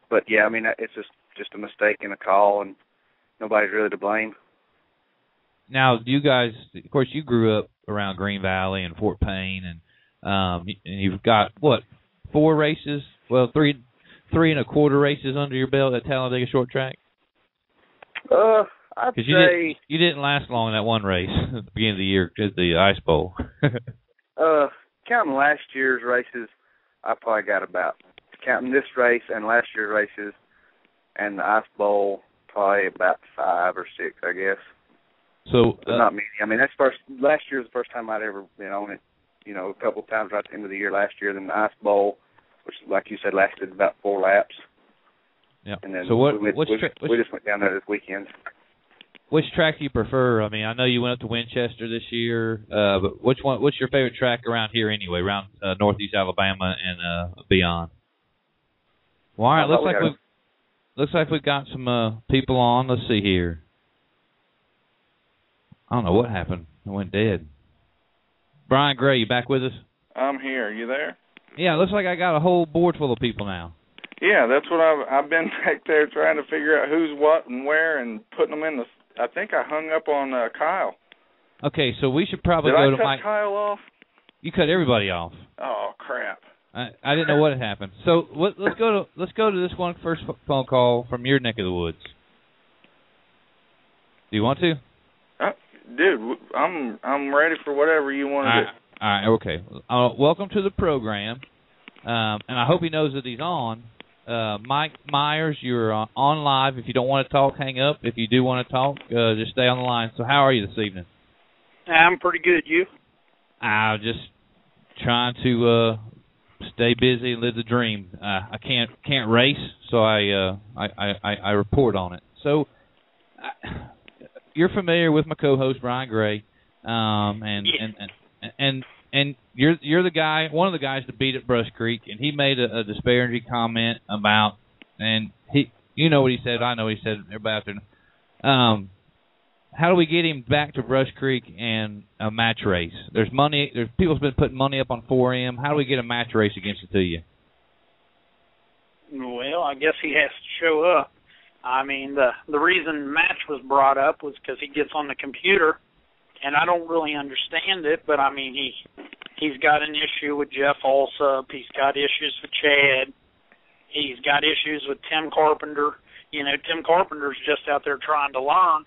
Speaker 3: But yeah, I mean, it's just a mistake in a call, and nobody's really to blame.
Speaker 1: Now, you guys, of course, you grew up around Green Valley and Fort Payne, and you've got, what, 4 races? Well, 3 1/4 races under your belt at Talladega Short Track?
Speaker 3: I'd say...
Speaker 1: You didn't last long in that one race at the beginning of the year at the Ice Bowl.
Speaker 3: Counting last year's races, I probably got about, counting this race and last year's races and the Ice Bowl, probably about 5 or 6, I guess.
Speaker 1: So
Speaker 3: not many. I mean, last year was the first time I'd ever been on it. A couple of times right at the end of the year last year. Then the Ice Bowl, which, like you said, lasted about 4 laps.
Speaker 1: Yeah.
Speaker 3: And then
Speaker 1: so
Speaker 3: we just went down there this weekend.
Speaker 1: Which track do you prefer? I mean, I know you went up to Winchester this year, but what's your favorite track around here anyway, around Northeast Alabama and beyond? Well, all right, looks like we've got some people on. Let's see here. I don't know what happened. It went dead. Brian Gray, you back with us?
Speaker 2: I'm here. You there?
Speaker 1: Yeah, it looks like I got a whole board full of people now.
Speaker 2: Yeah, that's what I've been back there trying to figure out who's what and where and putting them in the... I think I hung up on Kyle.
Speaker 1: Okay, so we should probably
Speaker 2: go
Speaker 1: to
Speaker 2: Mike. Did I cut
Speaker 1: Mike.
Speaker 2: Kyle off?
Speaker 1: You cut everybody off.
Speaker 2: Oh, crap.
Speaker 1: I didn't know what had happened. So let's go to this one first phone call from your neck of the woods. Do you want to?
Speaker 2: Dude, I'm ready for whatever you want to do.
Speaker 1: All right, okay. Welcome to the program, and I hope he knows that he's on. Mike Myers, you're on live. If you don't want to talk, hang up. If you do want to talk, just stay on the line. So how are you this evening?
Speaker 11: I'm pretty good. You?
Speaker 1: I'm just trying to stay busy and live the dream. I can't race, so I report on it. So you're familiar with my co-host Brian Gray, and you're the guy, one of the guys to beat at Brush Creek, and he made a disparaging comment about, and you know what he said, I know what he said, everybody out there. How do we get him back to Brush Creek and a match race? There's people's been putting money up on 4M. How do we get a match race against the two of you?
Speaker 11: Well, I guess he has to show up. I mean, the reason match was brought up was because he gets on the computer, and I don't really understand it, but I mean, he's got an issue with Jeff Alsop. He's got issues with Chad. He's got issues with Tim Carpenter. Tim Carpenter's just out there trying to learn,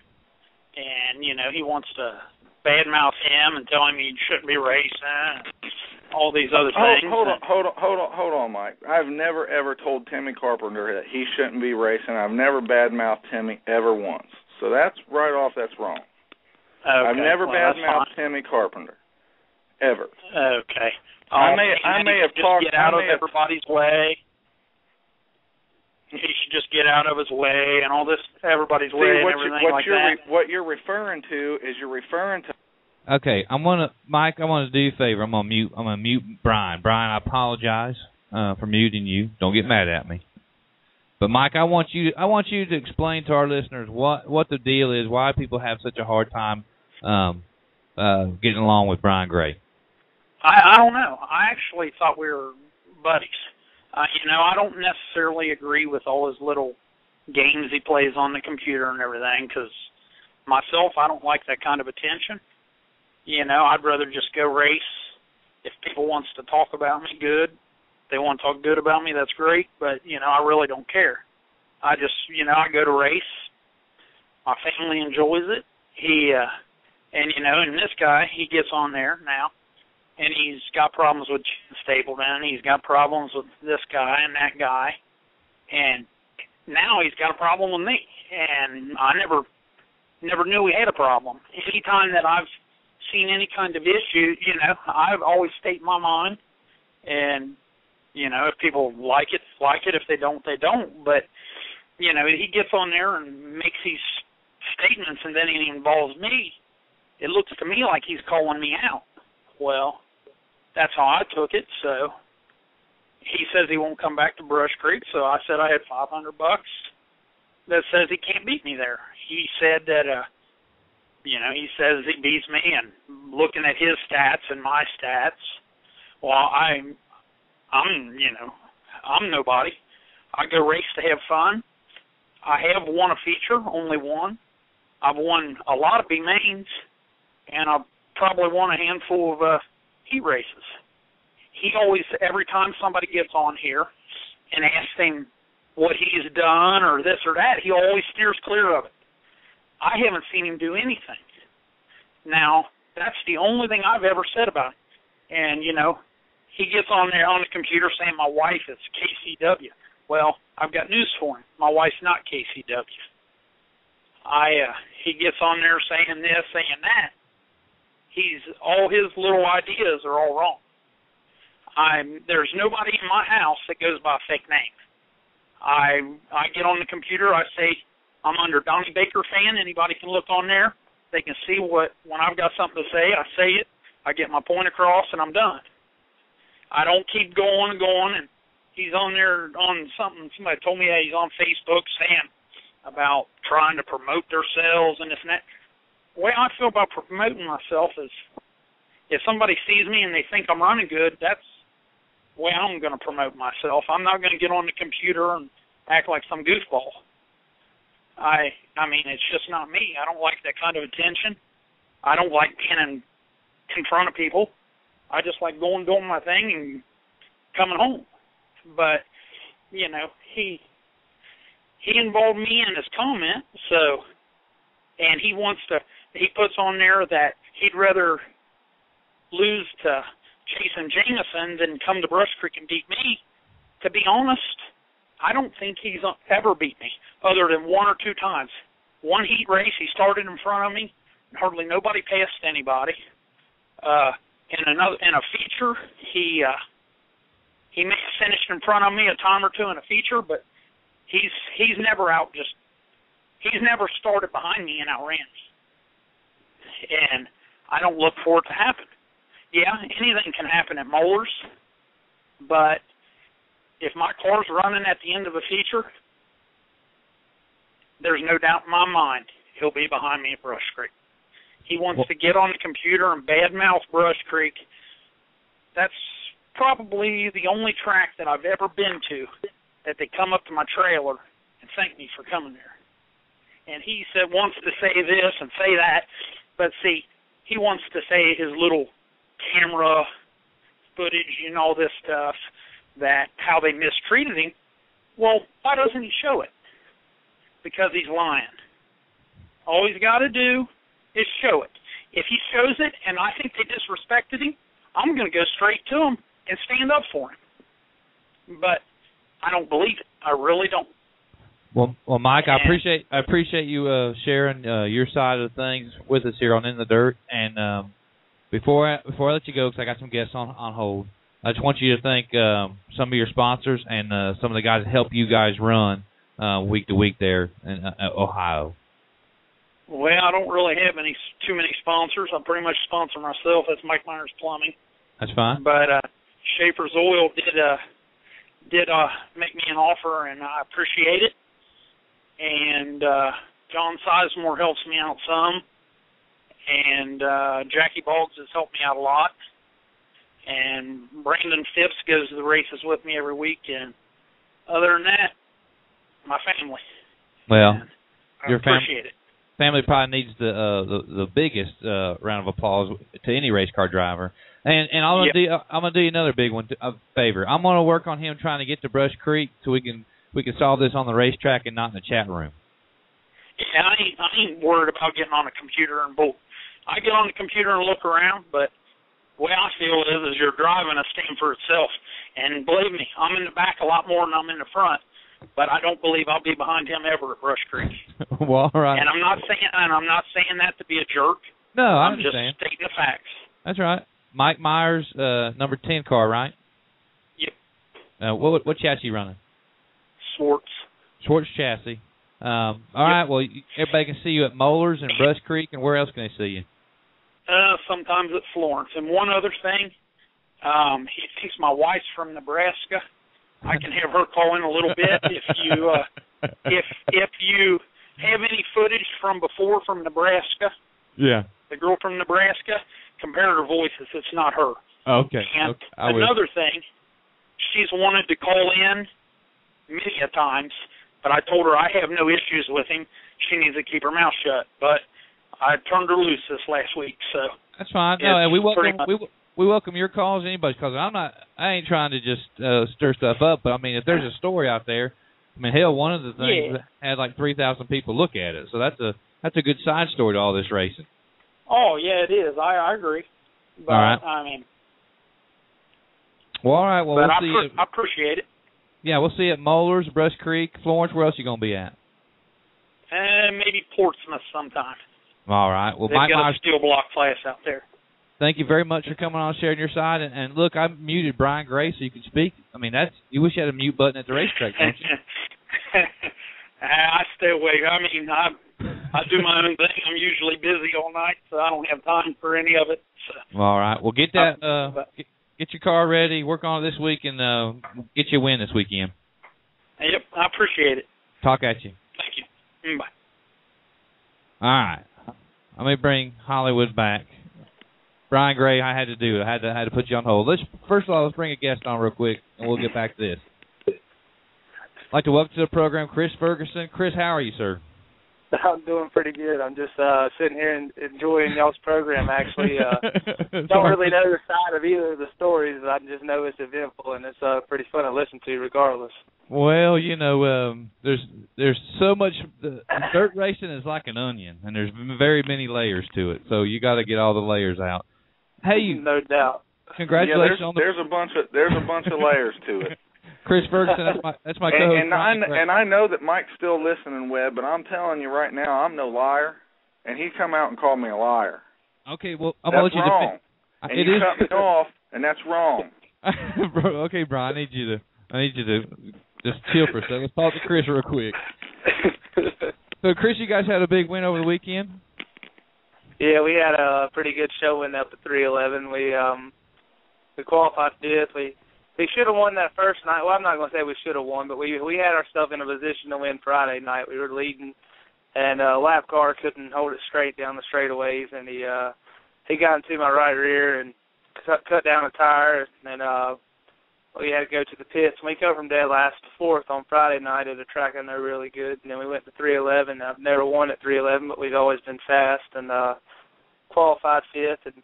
Speaker 11: and, he wants to badmouth him and tell him he shouldn't be racing, all these other things.
Speaker 2: Hold on, Mike. I've never, ever told Timmy Carpenter that he shouldn't be racing. I've never badmouthed Timmy ever once. So that's wrong.
Speaker 11: Okay,
Speaker 2: I've never badmouthed Timmy Carpenter, ever.
Speaker 11: Okay.
Speaker 2: I may have talked.
Speaker 11: Get out of everybody's way. He should just get out of his way and all this, everybody's way and everything like that.
Speaker 2: What you're referring to is
Speaker 1: Okay, Mike, I want to do you a favor. I'm gonna mute Brian. Brian, I apologize for muting you. Don't get mad at me. But Mike, I want you to explain to our listeners what the deal is, why people have such a hard time getting along with Brian Gray.
Speaker 11: I don't know. I actually thought we were buddies. I don't necessarily agree with all his little games he plays on the computer and everything, because myself, I don't like that kind of attention. I'd rather just go race. If people wants to talk about me, good. If they want to talk good about me, that's great, but, I really don't care. I just, I go to race. My family enjoys it. And this guy, he gets on there now, and he's got problems with Stapleton. He's got problems with this guy and that guy. And now he's got a problem with me. And I never knew we had a problem. Anytime that I've seen any kind of issue, I've always state my mind. And, if people like it. If they don't, they don't. But, he gets on there and makes these statements, and then he involves me. It looks to me like he's calling me out. Well, that's how I took it. So, he says he won't come back to Brush Creek, so I said I had $500 that says he can't beat me there. He said that, he says he beats me, and looking at his stats and my stats, well, I'm nobody. I go race to have fun. I have won a feature, only one. I've won a lot of B-mains, and I've probably won a handful of heat races. He always, every time somebody gets on here and asks him what he's done or this or that, he always steers clear of it. I haven't seen him do anything. Now, that's the only thing I've ever said about him. And, he gets on there on the computer saying my wife is KCW. Well, I've got news for him. My wife's not KCW. He gets on there saying this, saying that. All his little ideas are all wrong. There's nobody in my house that goes by a fake name. I get on the computer, I say I'm under Donnie Baker fan. Anybody can look on there. They can see when I've got something to say, I say it, I get my point across, and I'm done. I don't keep going and going, and he's on there on something. Somebody told me that he's on Facebook saying about trying to promote themselves and this and that. The way I feel about promoting myself is if somebody sees me and they think I'm running good, that's the way I'm going to promote myself. I'm not going to get on the computer and act like some goofball. I mean, it's just not me. I don't like that kind of attention. I don't like being in front of people. I just like doing my thing and coming home. But, he involved me in his comment, so, and he puts on there that he'd rather lose to Jason Jameson than come to Brush Creek and beat me. To be honest, I don't think he's ever beat me, other than one or two times. One heat race, he started in front of me, and hardly nobody passed anybody. In a feature, he may have finished in front of me a time or two in a feature, but he's never started behind me and outran me. And I don't look for it to happen. Yeah, anything can happen at Moeller's, but if my car's running at the end of a feature, there's no doubt in my mind he'll be behind me at Brush Creek. He wants to get on the computer and badmouth Brush Creek. That's probably the only track that I've ever been to that they come up to my trailer and thank me for coming there. And he wants to say this and say that, but see, he wants to say his little camera footage and all this stuff, that how they mistreated him. Well, why doesn't he show it? Because he's lying. All he's got to do is show it. If he shows it and I think they disrespected him, I'm going to go straight to him and stand up for him. But I don't believe it. I really don't.
Speaker 1: Well, Mike, I appreciate you sharing your side of things with us here on In the Dirt. And before I let you go, because I got some guests on hold, I just want you to thank some of your sponsors and some of the guys that help you guys run week to week there in Ohio.
Speaker 11: Well, I don't really have too many sponsors. I pretty much sponsor myself. That's Mike Myers Plumbing.
Speaker 1: That's fine.
Speaker 11: But Schaefer's Oil did make me an offer, and I appreciate it. And John Sizemore helps me out some. And Jackie Boggs has helped me out a lot. And Brandon Phipps goes to the races with me every week. And other than that, my family.
Speaker 1: Well,
Speaker 11: I appreciate it.
Speaker 1: Family probably needs the biggest round of applause to any race car driver. And I'm gonna do you another big one, a favor. I'm gonna work on him trying to get to Brush Creek so we can solve this on the racetrack and not in the chat room.
Speaker 11: Yeah, I ain't worried about getting on a computer and bull. I get on the computer and look around, but the way I feel is your driving a stand for itself. And believe me, I'm in the back a lot more than I'm in the front. But I don't believe I'll be behind him ever at Brush Creek.
Speaker 1: Well, all right.
Speaker 11: And I'm not saying that to be a jerk.
Speaker 1: No, I'm
Speaker 11: just stating the facts.
Speaker 1: That's right. Mike Myers, number 10 car, right?
Speaker 11: Yep.
Speaker 1: What chassis you running?
Speaker 11: Schwartz
Speaker 1: chassis. All right. Well, everybody can see you at Moeller's and Brush Creek, and where else can they see you?
Speaker 11: Sometimes at Florence. And one other thing, he thinks my wife's from Nebraska. I can have her call in a little bit if you have any footage from before from Nebraska.
Speaker 1: Yeah.
Speaker 11: The girl from Nebraska, compare her voices. It's not her.
Speaker 1: Okay.
Speaker 11: And
Speaker 1: okay.
Speaker 11: another thing, she's wanted to call in many a times, but I told her I have no issues with him. She needs to keep her mouth shut. But I turned her loose this last week, so
Speaker 1: that's fine. No, and we welcome your calls, anybody's calls. I ain't trying to just stir stuff up, but I mean, if there's a story out there, I mean, hell, one of the things had like 3,000 people look at it, so that's a good side story to all this racing.
Speaker 11: Oh yeah, it is. I agree. But,
Speaker 1: all right.
Speaker 11: I mean.
Speaker 1: Well, all right. Well,
Speaker 11: but
Speaker 1: we'll see.
Speaker 11: I appreciate it.
Speaker 1: Yeah, we'll see you at Moeller's, Brush Creek, Florence. Where else are you going to be at?
Speaker 11: Maybe Portsmouth sometime.
Speaker 1: All right. Well,
Speaker 11: they've got a steel block class out there.
Speaker 1: Thank you very much for coming on, sharing your side. And look, I muted Brian Gray so you can speak. I mean, you wish you had a mute button at the racetrack, don't you?
Speaker 11: I stay away. I mean, I do my own thing. I'm usually busy all night, so I don't have time for any of it. So.
Speaker 1: All right. Well, get that. Get your car ready. Work on it this week, and get you a win this weekend.
Speaker 11: Yep, I appreciate it.
Speaker 1: Talk at you.
Speaker 11: Thank you. Bye.
Speaker 1: All right. Let me bring Hollywood back. Brian Gray, I had to do it. I had to put you on hold. First of all, let's bring a guest on real quick, and we'll get back to this. I'd like to welcome to the program Chris Ferguson. Chris, how are you, sir?
Speaker 12: I'm doing pretty good. I'm just sitting here and enjoying y'all's program, actually. Don't really know the side of either of the stories. I just know it's eventful, and it's pretty fun to listen to regardless.
Speaker 1: Well, you know, there's so much. Dirt racing is like an onion, and there's very many layers to it. So you got to get all the layers out. Hey,
Speaker 12: no doubt.
Speaker 1: Congratulations on
Speaker 2: there's a bunch of layers to it.
Speaker 1: Chris Ferguson, that's my co-host.
Speaker 2: And I know that Mike's still listening, Webb, but I'm telling you right now, I'm no liar, and he come out and called me a liar.
Speaker 1: Okay, well, I'm
Speaker 2: that's
Speaker 1: gonna let you
Speaker 2: wrong. And you cut me off, and that's wrong.
Speaker 1: Bro, okay, Brian, I need you to just chill for a second. Let's talk to Chris real quick. So, Chris, you guys had a big win over the weekend?
Speaker 12: Yeah, we had a pretty good showing up at 311. We qualified fifth. We should have won that first night. Well, I'm not going to say we should have won, but we had ourselves in a position to win Friday night. We were leading, and lap car couldn't hold it straight down the straightaways, and he got into my right rear and cut down a tire, and we had to go to the pits. And we come from dead last to fourth on Friday night at a track I know really good, and then we went to 311. I've never won at 311, but we've always been fast, and qualified fifth and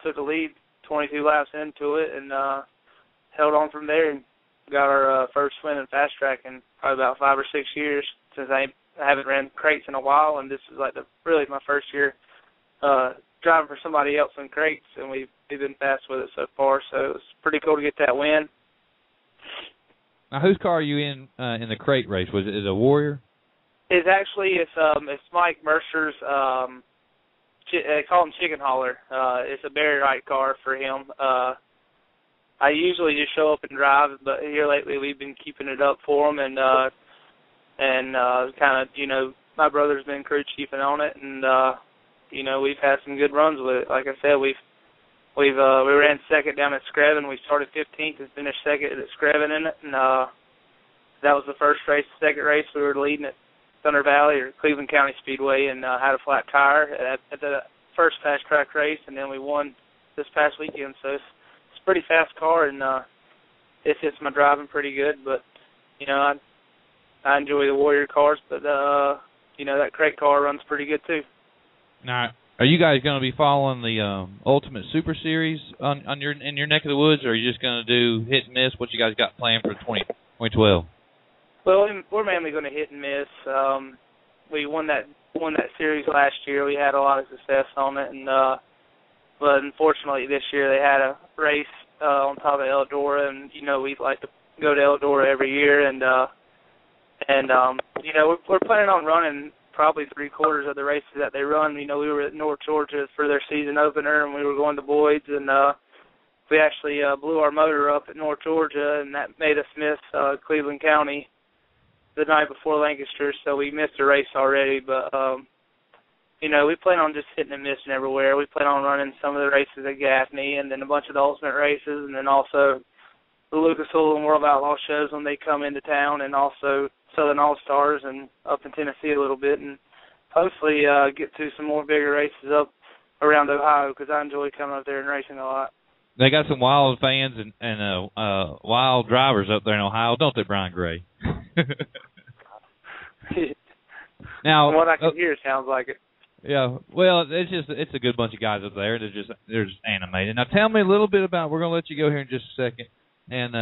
Speaker 12: took the lead 22 laps into it, and held on from there and got our first win in fast track in probably about 5 or 6 years, since I haven't ran crates in a while, and this is like really my first year driving for somebody else in crates, and we've been fast with it so far, so it was pretty cool to get that win.
Speaker 1: Now, whose car are you in the crate race? Was it a Warrior?
Speaker 12: It's Mike Mercer's. They call him Chicken Hauler. It's a Barry Wright car for him. I usually just show up and drive, but here lately we've been keeping it up for him, and kind of, you know, my brother's been crew chiefing on it, and you know, we've had some good runs with it. Like I said, we ran second down at Screven. We started 15th and finished second at Screven in it, and that was the first race. The second race we were leading at Thunder Valley or Cleveland County Speedway, and had a flat tire at the first fast track race, and then we won this past weekend. So it's a pretty fast car, and it fits my driving pretty good. But you know, I enjoy the Warrior cars, but you know, that crate car runs pretty good too.
Speaker 1: Now, are you guys going to be following the Ultimate Super Series in your neck of the woods, or are you just going to do hit and miss? What you guys got planned for 2012?
Speaker 12: Well, we're mainly going to hit and miss. We won that series last year. We had a lot of success on it, and but unfortunately this year they had a race on top of Eldora, and you know, we like to go to Eldora every year, and you know, we're planning on running probably 3/4 of the races that they run. You know, we were at North Georgia for their season opener, and we were going to Boyd's, and we actually blew our motor up at North Georgia, and that made us miss Cleveland County the night before Lancaster, so we missed a race already. But you know, we plan on just hitting and missing everywhere. We plan on running some of the races at Gaffney, and then a bunch of the Ultimate races, and then also Lucas Oil and World Outlaw shows when they come into town, and also Southern All-Stars and up in Tennessee a little bit, and hopefully get to some more bigger races up around Ohio, because I enjoy coming up there and racing a lot.
Speaker 1: They got some wild fans and wild drivers up there in Ohio, don't they, Brian Gray? Now,
Speaker 12: from what I can hear, sounds like it.
Speaker 1: Yeah, well, it's a good bunch of guys up there. They're just animated. Now, tell me a little bit about. We're going to let you go here in just a second, and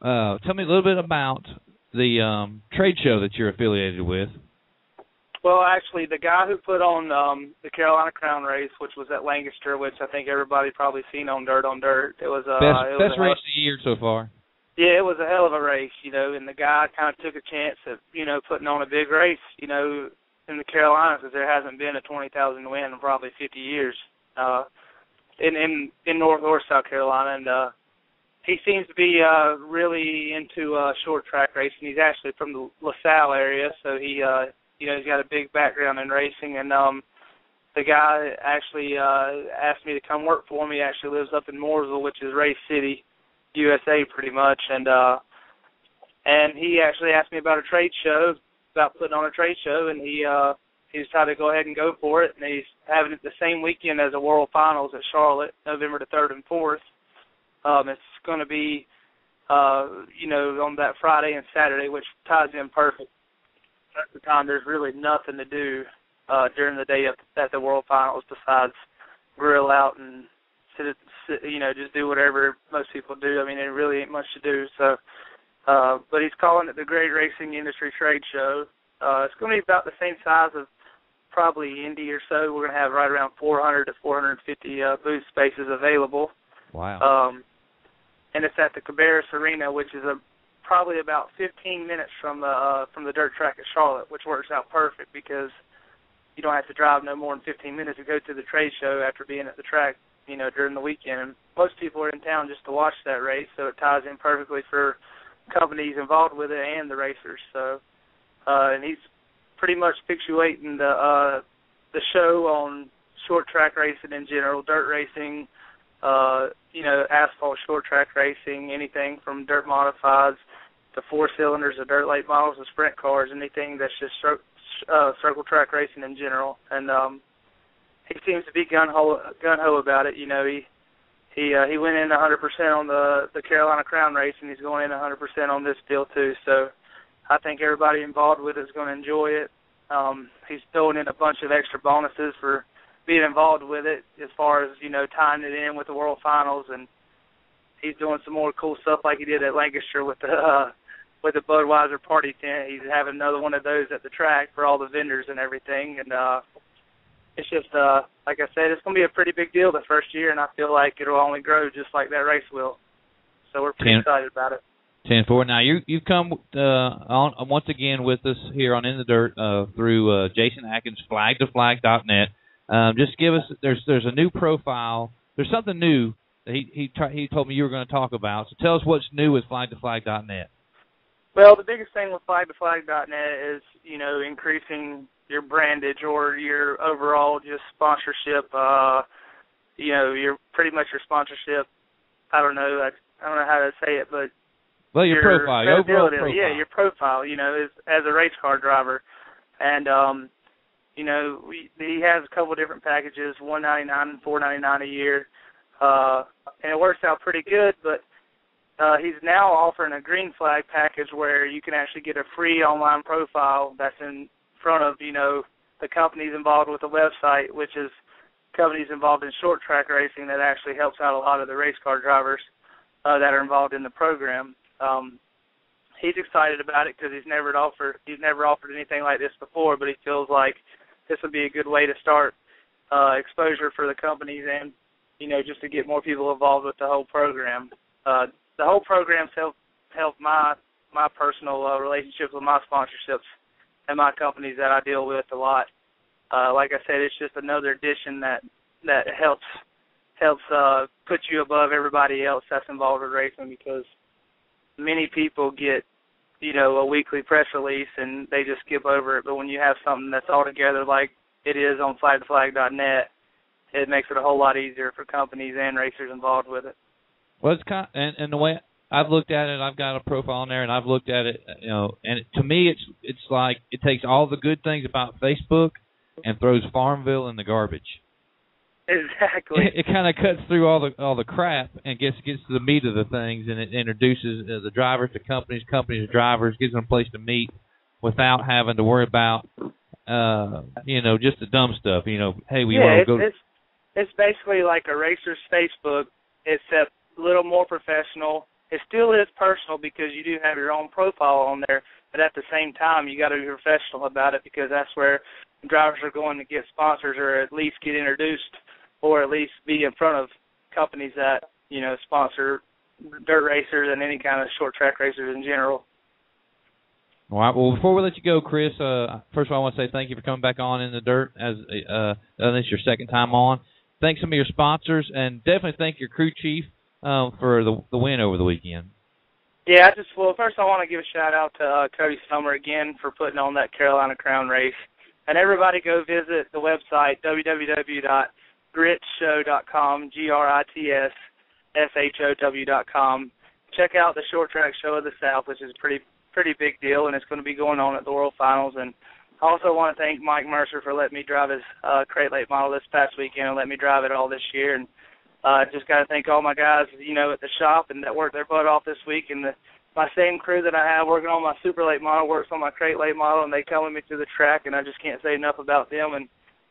Speaker 1: tell me a little bit about the trade show that you're affiliated with.
Speaker 12: Well, actually, the guy who put on the Carolina Crown race, which was at Lancaster, which I think everybody probably seen on Dirt on Dirt. It was
Speaker 1: best race of the year so far.
Speaker 12: Yeah, it was a hell of a race, and the guy kind of took a chance at, putting on a big race, in the Carolinas, because there hasn't been a 20,000 win in probably 50 years in North or South Carolina, and he seems to be really into short track racing. He's actually from the LaSalle area, so he's got a big background in racing, and the guy actually asked me to come work for him. He actually lives up in Mooresville, which is Race City, USA, pretty much, and he actually asked me about a trade show, about putting on a trade show, and he decided to go ahead and go for it, and he's having it the same weekend as the World Finals at Charlotte, November the 3rd and 4th. It's going to be, on that Friday and Saturday, which ties in perfect. At the time, there's really nothing to do during the day at the World Finals besides grill out and just do whatever most people do. I mean, there really ain't much to do. So, but he's calling it the Great Racing Industry Trade Show. It's going to be about the same size of probably Indy or so. We're going to have right around 400 to 450 booth spaces available.
Speaker 1: Wow.
Speaker 12: And it's at the Cabarrus Arena, which is probably about 15 minutes from the dirt track at Charlotte, which works out perfect because you don't have to drive no more than 15 minutes to go to the trade show after being at the track, during the weekend. And most people are in town just to watch that race, so it ties in perfectly for companies involved with it and the racers. So, and he's pretty much pictuating the show on short track racing in general, dirt racing, asphalt short track racing, anything from dirt modifieds to 4-cylinders of dirt late models and sprint cars, anything that's just circle track racing in general. And he seems to be gun ho about it. He went in 100% on the Carolina Crown race, and he's going in 100% on this deal too. So I think everybody involved with it is going to enjoy it. He's throwing in a bunch of extra bonuses for being involved with it, as far as tying it in with the World Finals, and he's doing some more cool stuff like he did at Lancaster with the Budweiser party tent. He's having another one of those at the track for all the vendors and everything, and it's just like I said, it's going to be a pretty big deal the first year, and I feel like it'll only grow just like that race will. So we're pretty excited about it.
Speaker 1: 10-4. Now you've come on once again with us here on In the Dirt through Jason Atkins, flagtoflag.net. Just give us. There's a new profile. There's something new that he told me you were going to talk about. So tell us what's new with flagtoflag.net.
Speaker 12: Well, the biggest thing with flagtoflag.net is increasing your brandage or your overall just sponsorship. Your pretty much your sponsorship. I don't know how to say it, but
Speaker 1: your profile, your overall profile.
Speaker 12: Yeah, your profile. As a race car driver, and he has a couple of different packages, $199 and $499 a year, and it works out pretty good. But he's now offering a green flag package where you can actually get a free online profile that's in front of the companies involved with the website, which is companies involved in short track racing that actually helps out a lot of the race car drivers that are involved in the program. He's excited about it because he's never offered anything like this before, but he feels like this would be a good way to start exposure for the companies and, just to get more people involved with the whole program. The whole program's helped my personal relationships with my sponsorships and my companies that I deal with a lot. Like I said, it's just another addition that helps put you above everybody else that's involved with racing, because many people get a weekly press release and they just skip over it. But when you have something that's all together like it is on flagtoflag.net, it makes it a whole lot easier for companies and racers involved with it.
Speaker 1: Well, it's and the way I've looked at it. I've got a profile on there, and I've looked at it. You know, and to me, it's like it takes all the good things about Facebook and throws Farmville in the garbage.
Speaker 12: Exactly.
Speaker 1: It kind of cuts through all the crap and gets to the meat of the things, and it introduces the drivers to companies to drivers, gives them a place to meet without having to worry about just the dumb stuff. Hey, we want to go.
Speaker 12: It's basically like a racer's Facebook, except a little more professional. It still is personal because you do have your own profile on there, but at the same time, you got to be professional about it because that's where drivers are going to get sponsors or at least get introduced or at least be in front of companies that, sponsor dirt racers and any kind of short track racers in general.
Speaker 1: All right. Well, before we let you go, Chris, first of all, I want to say thank you for coming back on in the dirt as this is your second time on. Thanks some of your sponsors, and definitely thank your crew chief for the win over the weekend.
Speaker 12: Yeah, first I want to give a shout-out to Cody Summer again for putting on that Carolina Crown race. And everybody go visit the website, www.gritshow.com, GRITSSHOW.com. Check out the Short Track Show of the South, which is a pretty big deal, and it's going to be going on at the World Finals. And I also want to thank Mike Mercer for letting me drive his crate late model this past weekend and let me drive it all this year. And just got to thank all my guys, at the shop and that worked their butt off this week. And my same crew that I have working on my super late model works on my crate late model, and they come with me to the track, and I just can't say enough about them. And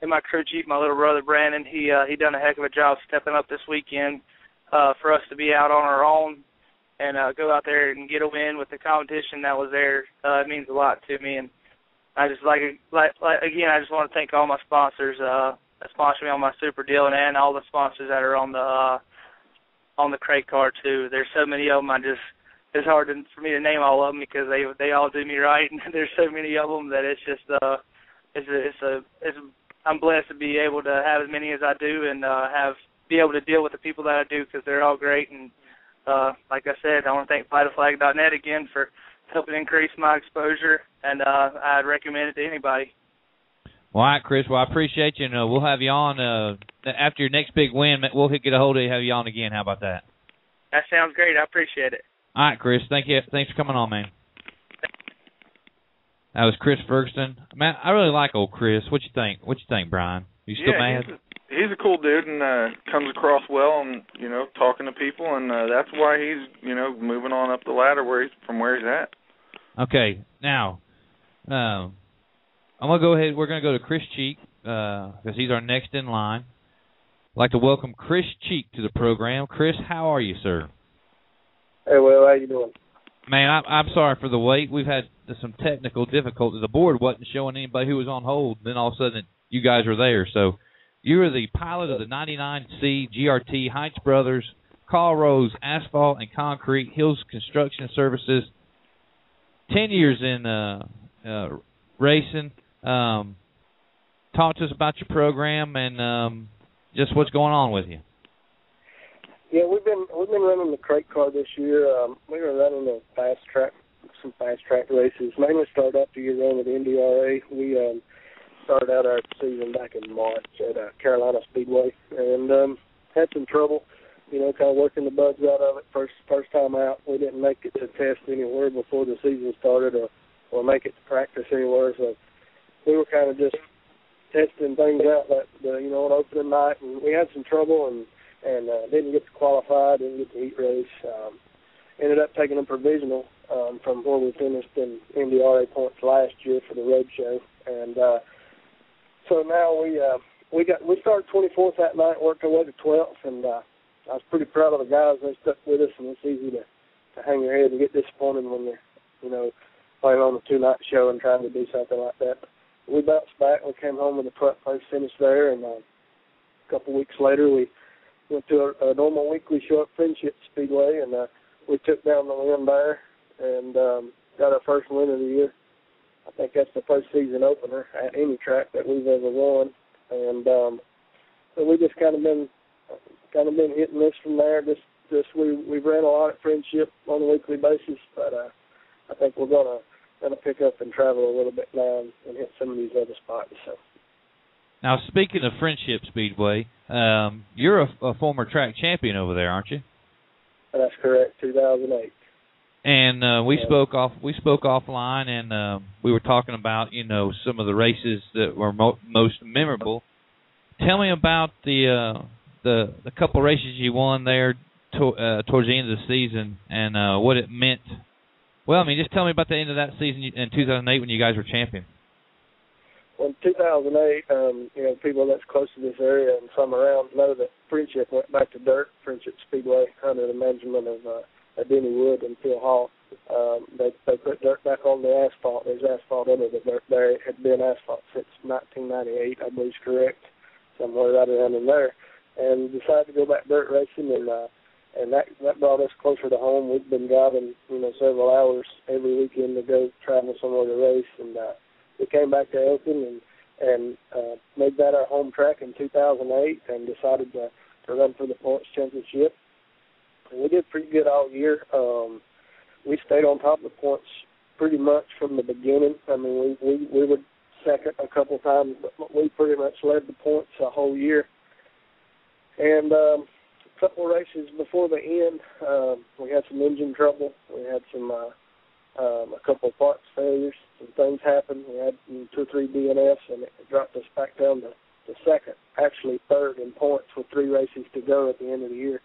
Speaker 12: my crew chief, my little brother Brandon, he done a heck of a job stepping up this weekend for us to be out on our own and go out there and get a win with the competition that was there. It means a lot to me, and I just again, I just want to thank all my sponsors that sponsor me on my super deal, and all the sponsors that are on the crate card too. There's so many of them. It's hard for me to name all of them because they all do me right, and there's so many of them that it's just I'm blessed to be able to have as many as I do and be able to deal with the people that I do because they're all great. And like I said, I want to thank FlyTheFlag.net again for helping increase my exposure, and I'd recommend it to anybody.
Speaker 1: All right, Chris. Well, I appreciate you, and we'll have you on after your next big win. We'll get a hold of you, have you on again. How about that?
Speaker 12: That sounds great. I appreciate it.
Speaker 1: All right, Chris. Thank you. Thanks for coming on, man. That was Chris Ferguson. Man, I really like old Chris. What you think? Brian? You still mad?
Speaker 2: He's a cool dude and comes across well and, talking to people, and that's why he's, moving on up the ladder from where he's at.
Speaker 1: Okay. Now, I'm going to go ahead. We're going to go to Chris Cheek because he's our next in line. I'd like to welcome Chris Cheek to the program. Chris, how are you, sir?
Speaker 13: Hey, Will, how you doing?
Speaker 1: Man, I'm sorry for the wait. We've had some technical difficulties. The board wasn't showing anybody who was on hold. Then all of a sudden, you guys were there. So you were the pilot of the 99C GRT Heights Brothers, Carl Rose Asphalt and Concrete, Hills Construction Services. 10 years in racing. Talk to us about your program and just what's going on with you.
Speaker 13: Yeah, we've been running the crate car this year. We were running some fast track races. Mainly started off the year running with the NDRA. We started out our season back in March at Carolina Speedway and had some trouble, kind of working the bugs out of it. First time out, we didn't make it to test anywhere before the season started or make it to practice anywhere. So we were kind of just testing things out on opening night, and we had some trouble and didn't get to qualify, didn't get to heat race. Ended up taking a provisional from where we finished in NDRA points last year for the road show, and so now we started 24th that night, worked our way to 12th, and I was pretty proud of the guys. They stuck with us, and it's easy to hang your head and get disappointed when you're playing on the two-night show and trying to do something like that. But we bounced back. We came home with a first finish there, and a couple weeks later we went to a normal weekly show at Friendship Speedway, and we took down the win there and got our first win of the year. I think that's the first season opener at any track that we've ever won, and so we just kind of been hit and miss from there. We've ran a lot at Friendship on a weekly basis, but I think we're gonna pick up and travel a little bit now and hit some of these other spots. So.
Speaker 1: Now, speaking of Friendship Speedway, you're a former track champion over there, aren't you?
Speaker 13: That's correct, 2008.
Speaker 1: And we spoke offline, and we were talking about some of the races that were most memorable. Tell me about the couple races you won there towards the end of the season, and what it meant. Well, just tell me about the end of that season in 2008 when you guys were champion.
Speaker 13: Well, in 2008, people that's close to this area and some around know that Friendship went back to dirt, Friendship Speedway, under the management of Denny Wood and Phil Hall. They put dirt back on the asphalt. There's asphalt under the dirt there. It had been asphalt since 1998, I believe is correct, somewhere right around in there. And decided to go back dirt racing, and that brought us closer to home. We've been driving, several hours every weekend to go travel somewhere to race, and we came back to Elton and made that our home track in 2008 and decided to run for the points championship. And we did pretty good all year. We stayed on top of the points pretty much from the beginning. We were second a couple times, but we pretty much led the points the whole year. And a couple of races before the end, we had some engine trouble. We had a couple of parts failures. Some things happened. We had 2 or 3 DNFs, and it dropped us back down to second, actually third in points with 3 races to go at the end of the year.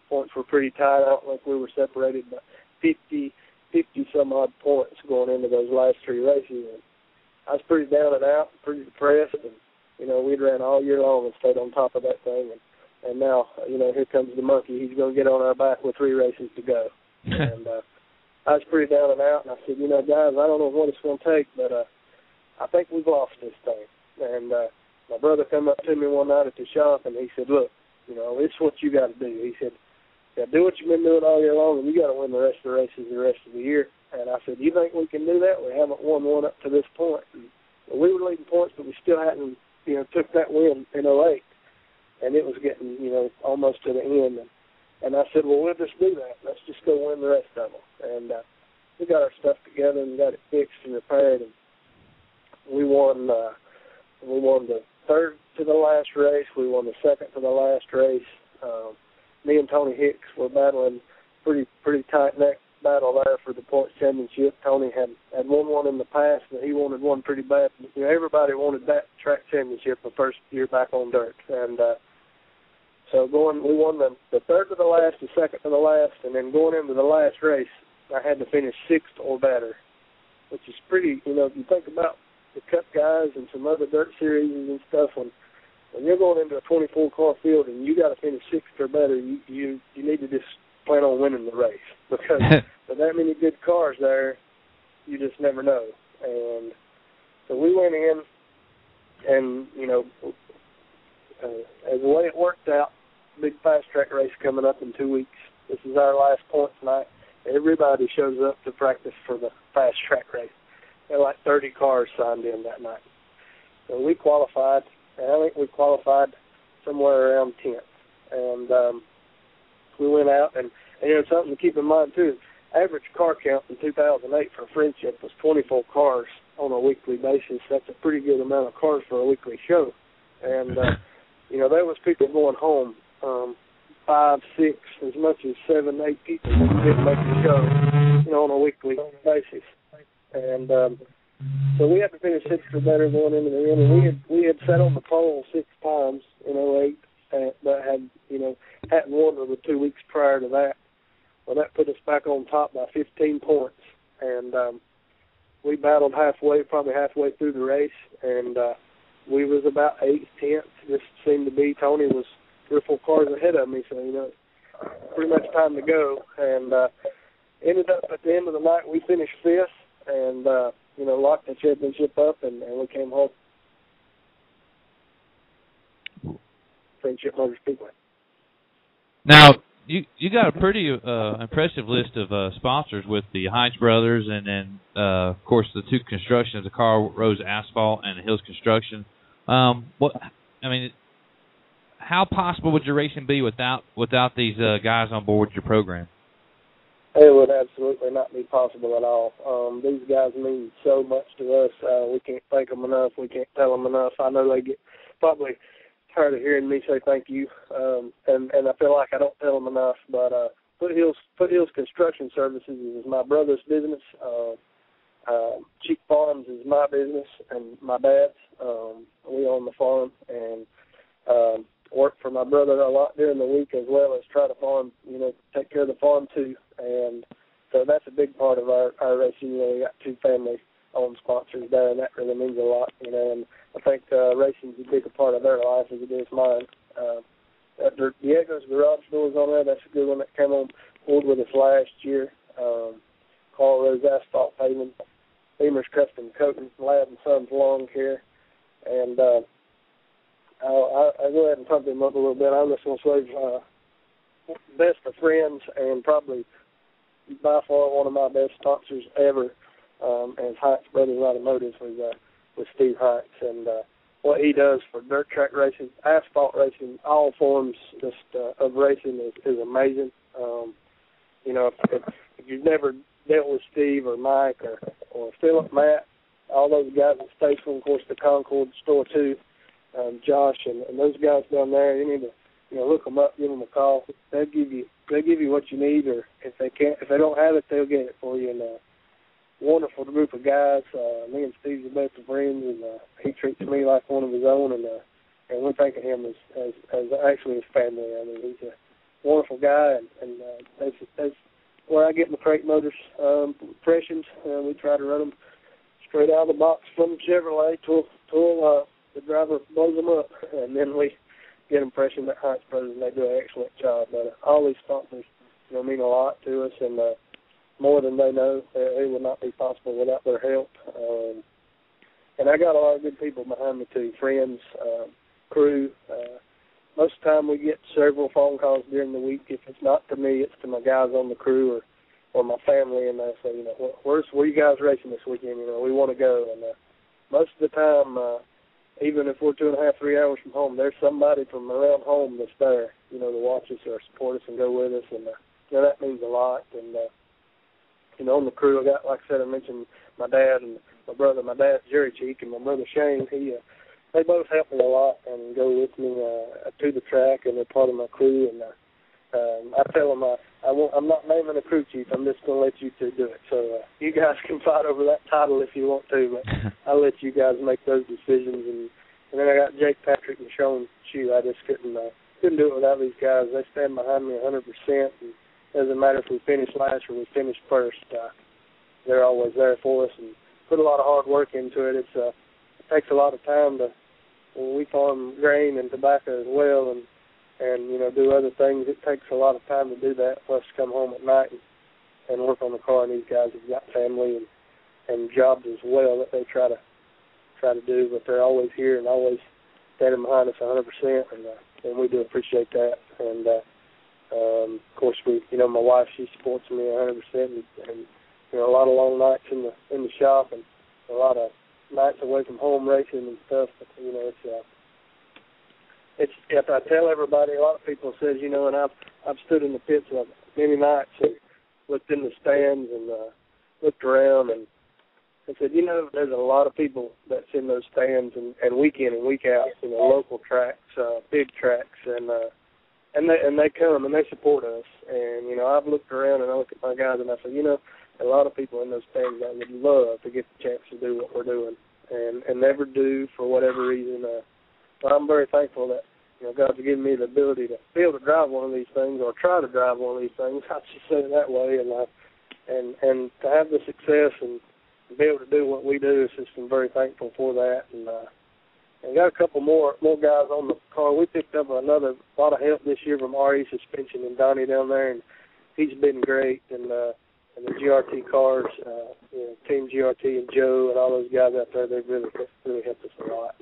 Speaker 13: Points were pretty tight. I don't think we were separated by 50-some-odd points going into those last 3 races. And I was pretty down and out, pretty depressed, and, we'd ran all year long and stayed on top of that thing. And now, here comes the monkey. He's going to get on our back with 3 races to go. And I was pretty down and out, and I said, guys, I don't know what it's going to take, but I think we've lost this thing. And my brother come up to me one night at the shop, and he said, look, it's what you got to do. He said, do what you've been doing all year long, and you got to win the rest of the races the rest of the year. And I said, you think we can do that? We haven't won one up to this point. And we were leading points, but we still hadn't, took that win in 2008. And it was getting, almost to the end. And I said, well, we'll just do that. Let's just go win the rest of them. And we got our stuff together and got it fixed and repaired. And we won the third to the last race. We won the second to the last race. Me and Tony Hicks were battling pretty tight-neck battle there for the points championship. Tony had won one in the past, but he wanted one pretty bad. Everybody wanted that track championship the first year back on dirt. And so we won the third to the last, the second to the last, and then going into the last race, I had to finish 6th or better, which is pretty, if you think about the Cup guys and some other dirt series and stuff, when you're going into a 24-car field and you got to finish 6th or better, you need to just plan on winning the race, because with that many good cars there, you just never know. And so we went in, and, as the way it worked out, big fast track race coming up in 2 weeks. This is our last points night. Everybody shows up to practice for the fast track race. There were like 30 cars signed in that night. So we qualified, and I think we qualified somewhere around 10th. And we went out, and something to keep in mind, too, average car count in 2008 for Friendship was 24 cars on a weekly basis. That's a pretty good amount of cars for a weekly show. And, there was people going home, 5, 6, as much as 7, 8 people didn't make the show, on a weekly basis. And so we had to finish 6th or better going into the end. And we had sat on the pole 6 times in 2008, but hadn't won the 2 weeks prior to that. Well, that put us back on top by 15 points. And we battled probably halfway through the race, and we was about 8th, 10th. Just seemed to be Tony was 3 or 4 cars ahead of me, so, pretty much time to go. And ended up at the end of the night, we finished 5th and, locked the championship up, and we came home. Friendship Motor Speedway.
Speaker 1: Now, you got a pretty impressive list of sponsors with the Heinz Brothers, and then, of course, the 2 constructions, the Carl Rose Asphalt and the Hills Construction. How possible would your racing be without these guys on board your program?
Speaker 13: It would absolutely not be possible at all. These guys mean so much to us. We can't thank them enough. We can't tell them enough. I know they get probably tired of hearing me say thank you, and I feel like I don't tell them enough. But Foothills Construction Services is my brother's business. Cheek Farms is my business and my dad's. We own the farm and work for my brother a lot during the week as well as try to farm, take care of the farm too. And so that's a big part of our racing. We got 2 family-owned sponsors there, and that really means a lot, and I think racing's a bigger part of their life as it is mine. Diego's Garage Doors on there, that's a good one that came on board with us last year. Carl Rose Asphalt Paving, Beamer's Custom Coating, Ladd & Sons Lawn Care, and I'll go ahead and pump him up a little bit. I'm just going to say best of friends and probably by far one of my best sponsors ever, as Heights Brothers Automotive with Steve Heights, and what he does for dirt track racing, asphalt racing, all forms of racing is amazing. If you've never dealt with Steve or Mike or Philip, Matt, all those guys at Statesville, of course the Concord store too, Josh and those guys down there, you need to look them up, give them a call. They'll give you what you need, or if they don't have it, they'll get it for you. And wonderful group of guys. Me and Steve's the best of friends, and he treats me like one of his own, and we think of him as actually his family. I mean, he's a wonderful guy, and that's where I get my crate motors impressions. We try to run them straight out of the box from Chevrolet till the driver blows them up, and then we get impression at Heights Brothers, and they do an excellent job. But all these sponsors, mean a lot to us, and more than they know. It would not be possible without their help. And I got a lot of good people behind me too, friends, crew. Most of the time we get several phone calls during the week. If it's not to me, it's to my guys on the crew or my family, and they say, where you guys racing this weekend? We want to go. And most of the time, even if we're 2.5, 3 hours from home, there's somebody from around home that's there, to watch us or support us and go with us, and that means a lot. And on the crew, I got, like I said, I mentioned my dad and my brother. My dad's Jerry Cheek, and my brother Shane. They both help me a lot and go with me to the track, and they're part of my crew. And I tell them I'm not naming a crew chief. I'm just going to let you two do it. So you guys can fight over that title if you want to, but I'll let you guys make those decisions. And then I got Jake Patrick and Sean Chu. I just couldn't do it without these guys. They stand behind me 100%. And doesn't matter if we finish last or we finish first. They're always there for us and put a lot of hard work into it. It takes a lot of time when we farm grain and tobacco as well, and do other things. It takes a lot of time to do that. Plus, come home at night and work on the car. And these guys have got family and jobs as well that they try to do, but they're always here and always standing behind us 100%, and we do appreciate that. And of course, my wife, she supports me 100%, and a lot of long nights in the shop, and a lot of nights away from home racing and stuff. But, it's I tell everybody, a lot of people says, and I've stood in the pits many nights and looked in the stands and looked around, and I said, there's a lot of people that's in those stands and week in and week out, local tracks, big tracks, and they come and they support us. And I've looked around and I look at my guys and I say, a lot of people in those stands that would love to get the chance to do what we're doing and never do for whatever reason. But I'm very thankful that God's given me the ability to be able to drive one of these things, or try to drive one of these things. I should say it that way, and to have the success and be able to do what we do is just, I'm very thankful for that. And got a couple more guys on the car. We picked up a lot of help this year from RE Suspension and Donnie down there, and he's been great. And the GRT cars, Team GRT and Joe and all those guys out there, they've really helped us a lot.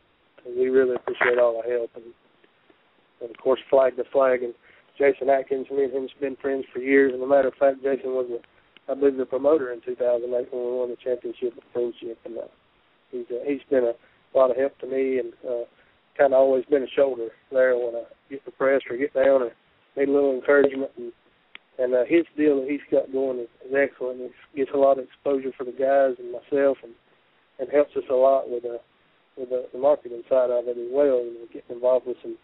Speaker 13: And we really appreciate all the help. And of course, Flag to Flag and Jason Atkins, me and him's been friends for years. And as a matter of fact, Jason was, I believe, the promoter in 2008 when we won the championship at Friendship. And he's been a lot of help to me, and kind of always been a shoulder there when I get depressed or get down or need a little encouragement. And his deal that he's got going is excellent. He gets a lot of exposure for the guys and myself, and helps us a lot with the marketing side of it as well. Getting involved with some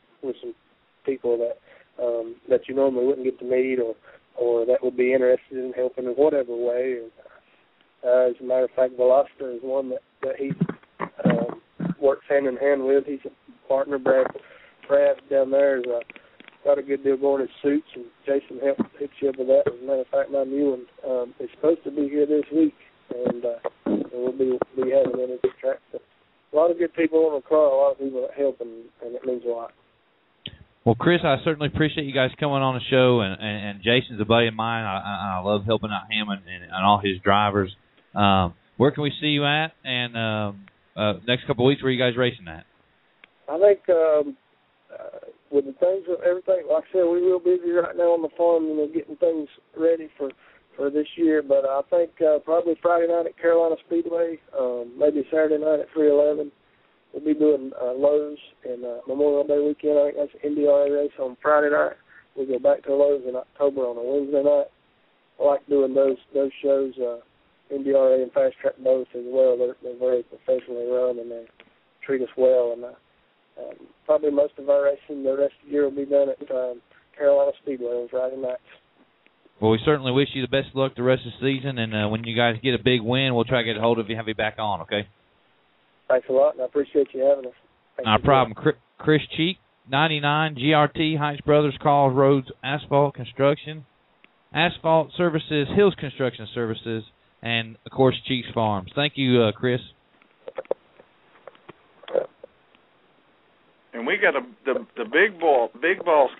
Speaker 13: people that you normally wouldn't get to meet, or or that would be interested in helping in whatever way. And, as a matter of fact, Veloster is one that he works hand in hand with. He's a partner. Brad down there has got a good deal going in suits, and Jason hits you up with that. As a matter of fact, my new one is supposed to be here this week, and we'll be having it at the track. So a lot of good people on the car, a lot of people that help, and it means a lot.
Speaker 1: Well, Chris, I certainly appreciate you guys coming on the show, and Jason's a buddy of mine. I love helping out him and all his drivers. Where can we see you at? And next couple of weeks, where are you guys racing at?
Speaker 13: I think with the things, everything, like I said, we're real busy right now on the farm, getting things ready for this year. But I think probably Friday night at Carolina Speedway, maybe Saturday night at 311. We'll be doing Lowe's, and Memorial Day weekend, I think that's an NDRA race on Friday night. We go back to Lowe's in October on a Wednesday night. I like doing those shows, NDRA and Fast Track both as well. They're very professionally run, and they treat us well. And probably most of our racing the rest of the year will be done at Carolina Speedway on Friday nights.
Speaker 1: Well, we certainly wish you the best of luck the rest of the season, and when you guys get a big win, we'll try to get a hold of you and have you back on, okay?
Speaker 13: Thanks a lot, and I appreciate you having us.
Speaker 1: No problem. Chris Cheek, 99, GRT, Heights Brothers, Calls Roads, Asphalt Construction, Asphalt Services, Hills Construction Services, and, of course, Cheeks Farms. Thank you, Chris.
Speaker 2: And we got the big balls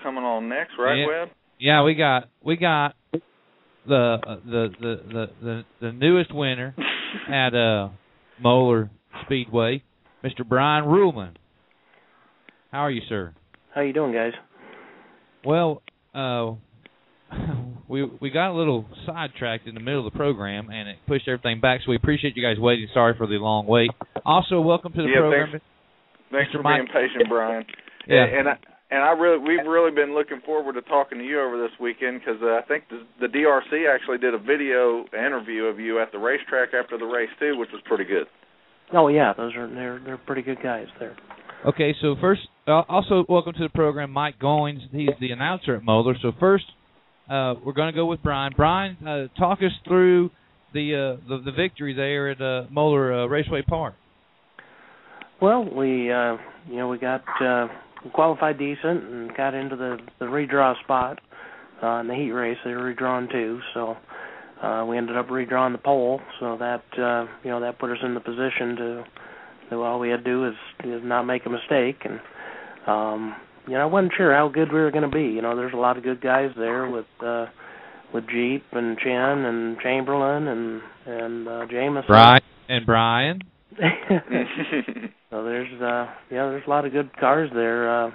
Speaker 2: coming on next, right, Webb?
Speaker 1: Yeah, we got the newest winner at Moeller Speedway, Mr. Brian Ruhlman. How are you, sir?
Speaker 14: How you doing, guys?
Speaker 1: Well, we got a little sidetracked in the middle of the program, and it pushed everything back, so we appreciate you guys waiting. Sorry for the long wait. Also, welcome to the program.
Speaker 2: Thanks for being patient, Brian.
Speaker 1: Yeah.
Speaker 2: We've really been looking forward to talking to you over this weekend, because I think the DRC actually did a video interview of you at the racetrack after the race too, which was pretty good.
Speaker 14: Oh yeah, they're pretty good guys there.
Speaker 1: Okay, so first, also welcome to the program, Mike Goins. He's the announcer at Moeller. So first, we're going to go with Brian. Brian, talk us through the victory there at Moeller Raceway Park.
Speaker 14: Well, we qualified decent and got into the redraw spot in the heat race. They were redrawn too, so we ended up redrawing the pole. So that that put us in the position to all we had to do is not make a mistake. And I wasn't sure how good we were going to be. There's a lot of good guys there with Jeep and Chen and Chamberlain and Jameson.
Speaker 1: Brian.
Speaker 14: So there's a lot of good cars there.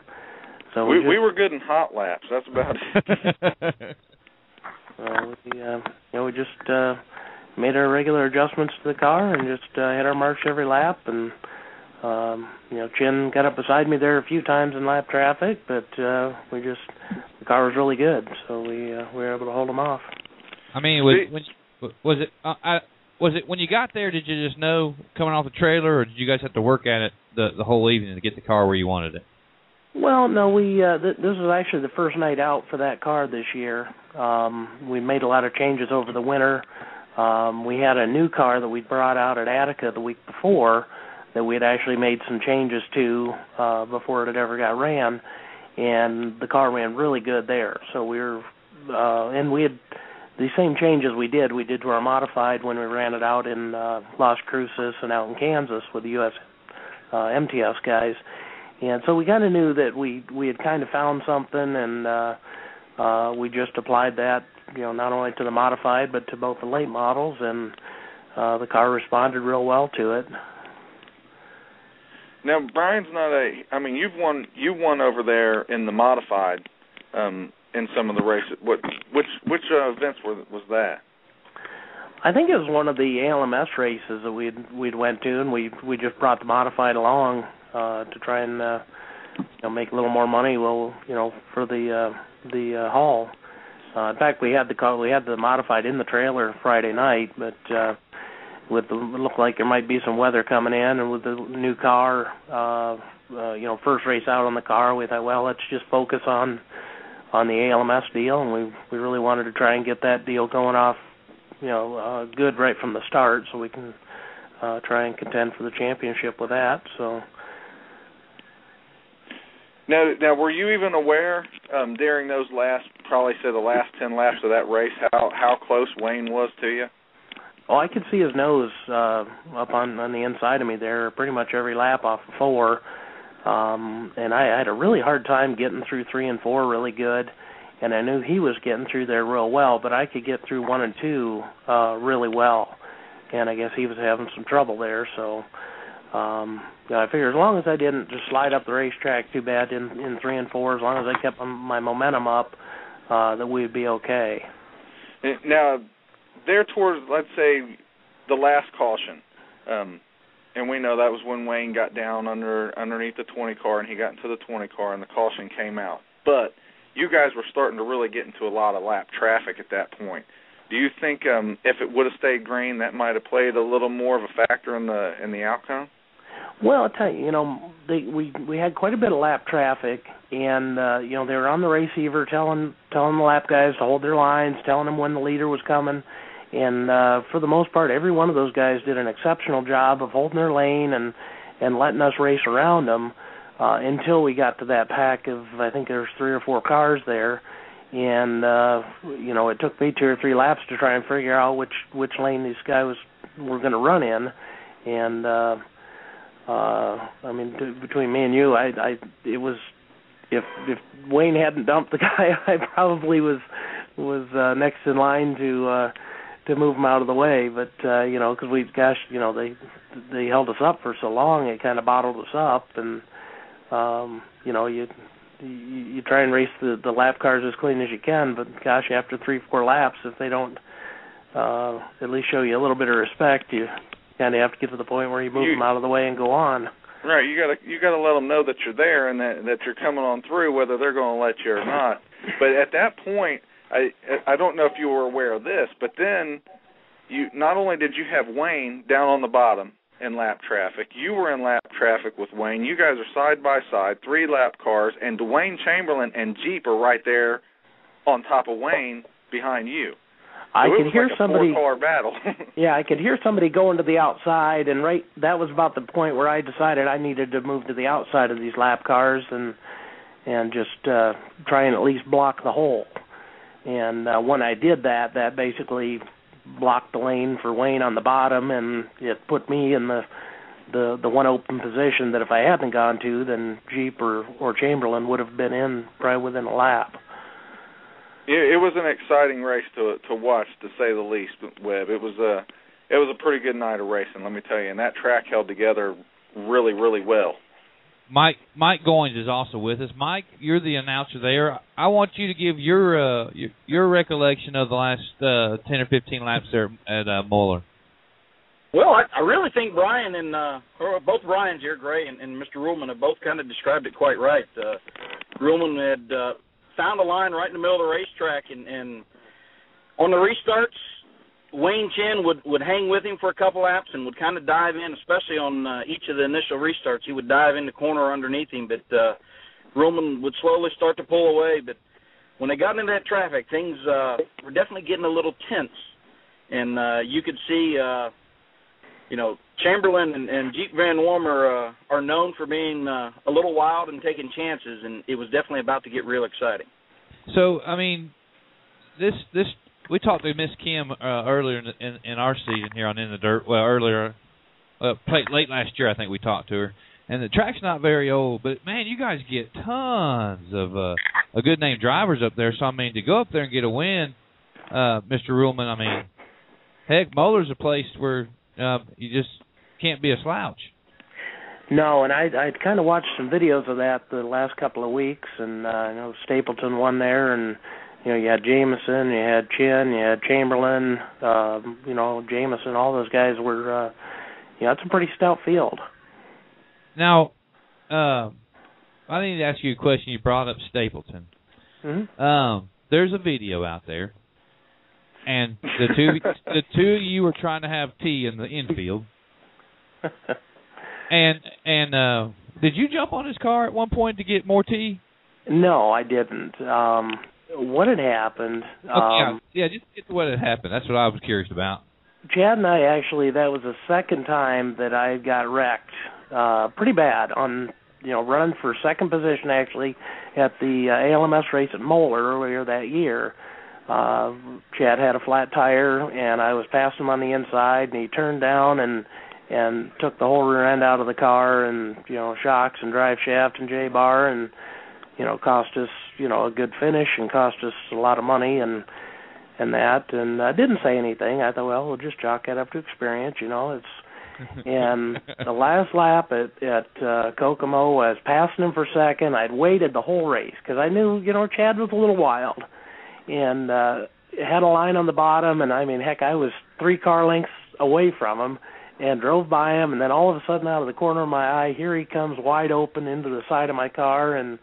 Speaker 14: So
Speaker 2: we were good in hot laps. That's about it.
Speaker 14: We just made our regular adjustments to the car and just hit our marks every lap. And Chin got up beside me there a few times in lap traffic, but the car was really good, so we were able to hold them off.
Speaker 1: I mean, was it when you got there? Did you just know coming off the trailer, or did you guys have to work at it the whole evening to get the car where you wanted it?
Speaker 14: Well, no, we this was actually the first night out for that car this year. We made a lot of changes over the winter. We had a new car that we brought out at Attica the week before that we had actually made some changes to before it had ever got ran, and the car ran really good there. So we had the same changes we did to our modified when we ran it out in Las Cruces and out in Kansas with the U.S. MTS guys. And so we kind of knew that we had kind of found something, and we just applied that, not only to the modified but to both the late models, and the car responded real well to it.
Speaker 2: Now, Brian's not you won over there in the modified in some of the races. Which events was that?
Speaker 14: I think it was one of the ALMS races that we'd went to, and we just brought the modified along to try and make a little more money. Well, for the haul. In fact, we had the modified in the trailer Friday night, but it looked like there might be some weather coming in, and with the new car, first race out on the car, we thought, well, let's just focus on on the ALMS deal, and we really wanted to try and get that deal going off, good right from the start, so we can try and contend for the championship with that. So.
Speaker 2: Now, were you even aware during those last 10 laps of that race how close Wayne was to you?
Speaker 14: Oh, I could see his nose up on the inside of me there pretty much every lap off of 4. And I had a really hard time getting through 3 and 4 really good, and I knew he was getting through there real well, but I could get through 1 and 2 really well, and I guess he was having some trouble there, so I figured as long as I didn't just slide up the racetrack too bad in 3 and 4, as long as I kept my momentum up, that we'd be okay.
Speaker 2: Now, there towards, let's say, the last caution, and we know that was when Wayne got down underneath the 20 car, and he got into the 20 car, and the caution came out. But you guys were starting to really get into a lot of lap traffic at that point. Do you think if it would have stayed green, that might have played a little more of a factor in the outcome?
Speaker 14: Well, I'll tell you, we had quite a bit of lap traffic, and they were on the receiver telling the lap guys to hold their lines, telling them when the leader was coming, and for the most part, every one of those guys did an exceptional job of holding their lane and letting us race around them until we got to that pack of, I think there's 3 or 4 cars there, and it took me 2 or 3 laps to try and figure out which lane these guys were going to run in, and between me and you, it was if Wayne hadn't dumped the guy, I probably was next in line to move him out of the way. But because they held us up for so long, it kind of bottled us up, and you try and race the lap cars as clean as you can. But gosh, after 3-4 laps, if they don't at least show you a little bit of respect, you kind of have to get to the point where you move them out of the way and go on.
Speaker 2: Right, you gotta let them know that you're there and that you're coming on through, whether they're going to let you or not. But at that point, I don't know if you were aware of this, but then you not only did you have Wayne down on the bottom in lap traffic, you were in lap traffic with Wayne. You guys are side by side, 3 lap cars, and Dwayne Chamberlain and Jeep are right there on top of Wayne behind you.
Speaker 14: I could hear somebody.
Speaker 2: 4-car battle.
Speaker 14: Yeah, I could hear somebody going to the outside, and that was about the point where I decided I needed to move to the outside of these lap cars and just try and at least block the hole. And when I did that, that basically blocked the lane for Wayne on the bottom, and it put me in the one open position that if I hadn't gone to, then Jeep or Chamberlain would have been in probably within a lap.
Speaker 2: It was an exciting race to watch, to say the least, Webb. It was a pretty good night of racing, let me tell you, and that track held together really, really well.
Speaker 1: Mike Goins is also with us. Mike, you're the announcer there. I want you to give your recollection of the last 10 or 15 laps there at Moeller.
Speaker 15: Well, I really think Brian and both Brians here, Gray and Mr. Ruhlman, have both kind of described it quite right. Ruhlman had found a line right in the middle of the racetrack, and on the restarts, Wayne Chen would hang with him for a couple laps and would kind of dive in, especially on each of the initial restarts. He would dive in the corner underneath him, but Ruhlman would slowly start to pull away. But when they got into that traffic, things were definitely getting a little tense, and you could see, Chamberlain and Jeep Van Wormer are known for being a little wild and taking chances, and it was definitely about to get real exciting.
Speaker 1: So, this we talked to Miss Kim earlier in our season here on In the Dirt. Well, late last year, I think we talked to her. And the track's not very old, but, man, you guys get tons of a good name drivers up there. So, to go up there and get a win, Mr. Ruhlman, heck, Moeller's a place where you just can't be a slouch.
Speaker 14: No, and I'd kind of watched some videos of that the last couple of weeks, and Stapleton won there, and you had Jameson, you had Chin, you had Chamberlain, Jameson, all those guys were, it's a pretty stout field.
Speaker 1: Now, I need to ask you a question. You brought up Stapleton.
Speaker 14: Mm-hmm.
Speaker 1: There's a video out there, and the two of you were trying to have tea in the infield. And did you jump on his car at one point to get more tea?
Speaker 14: No, I didn't. What had happened?
Speaker 1: Just get to what had happened. That's what I was curious about.
Speaker 14: Chad and I actually, that was the second time that I got wrecked, pretty bad on, running for second position actually at the ALMS race at Moeller earlier that year. Chad had a flat tire, and I was passing him on the inside, and he turned down and took the whole rear end out of the car, and shocks and drive shaft and J-bar, and cost us a good finish and cost us a lot of money and that. And I didn't say anything. I thought, well, we'll just chalk that up to experience. It's and the last lap at Kokomo, I was passing him for second. I'd waited the whole race because I knew Chad was a little wild. And had a line on the bottom, and I was 3 car lengths away from him and drove by him, and then all of a sudden out of the corner of my eye, here he comes wide open into the side of my car, and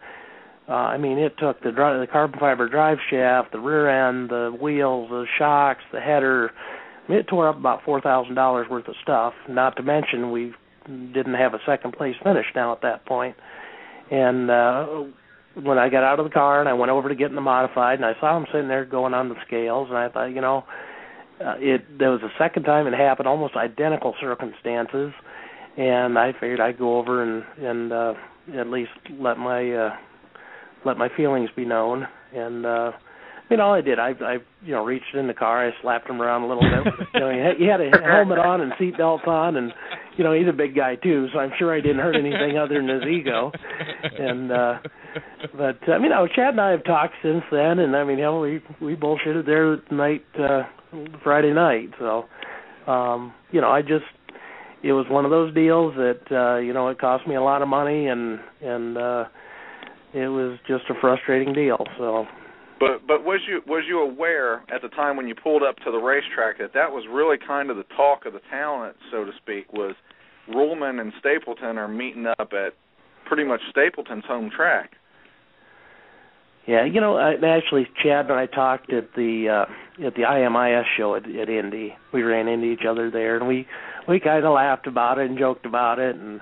Speaker 14: it took the carbon fiber drive shaft, the rear end, the wheels, the shocks, the header. It tore up about $4,000 worth of stuff, not to mention we didn't have a second place finish now at that point. And when I got out of the car and I went over to get in the modified, and I saw him sitting there going on the scales, and I thought, there was the second time it happened, almost identical circumstances, and I figured I'd go over and at least let my feelings be known. And I did. I reached in the car, I slapped him around a little bit. He had a helmet on and seat belts on, and he's a big guy too, so I'm sure I didn't hurt anything other than his ego. And but Chad and I have talked since then, and we bullshitted there night Friday night. So it was one of those deals that it cost me a lot of money, and it was just a frustrating deal. So.
Speaker 2: But was you aware at the time when you pulled up to the racetrack that was really kind of the talk of the town, so to speak, was Ruhlman and Stapleton are meeting up at pretty much Stapleton's home track?
Speaker 14: Yeah, actually, Chad and I talked at the IMIS show at Indy. We ran into each other there, and we kind of laughed about it and joked about it, and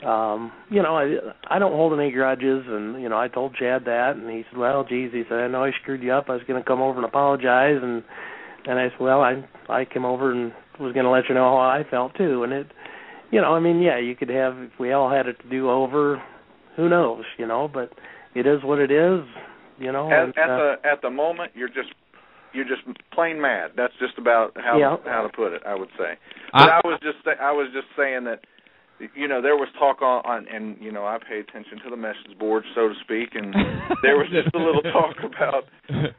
Speaker 14: I don't hold any grudges, and I told Chad that, and he said, well, geez, he said, I know I screwed you up. I was going to come over and apologize, and I said, well, I came over and was going to let you know how I felt too, and it, you could have, if we all had it to do over, who knows, but it is what it is,
Speaker 2: At the moment, you're just plain mad. That's just about how to put it, I would say. But I was just saying that. There was talk on and I pay attention to the message board, so to speak, and there was just a little talk about,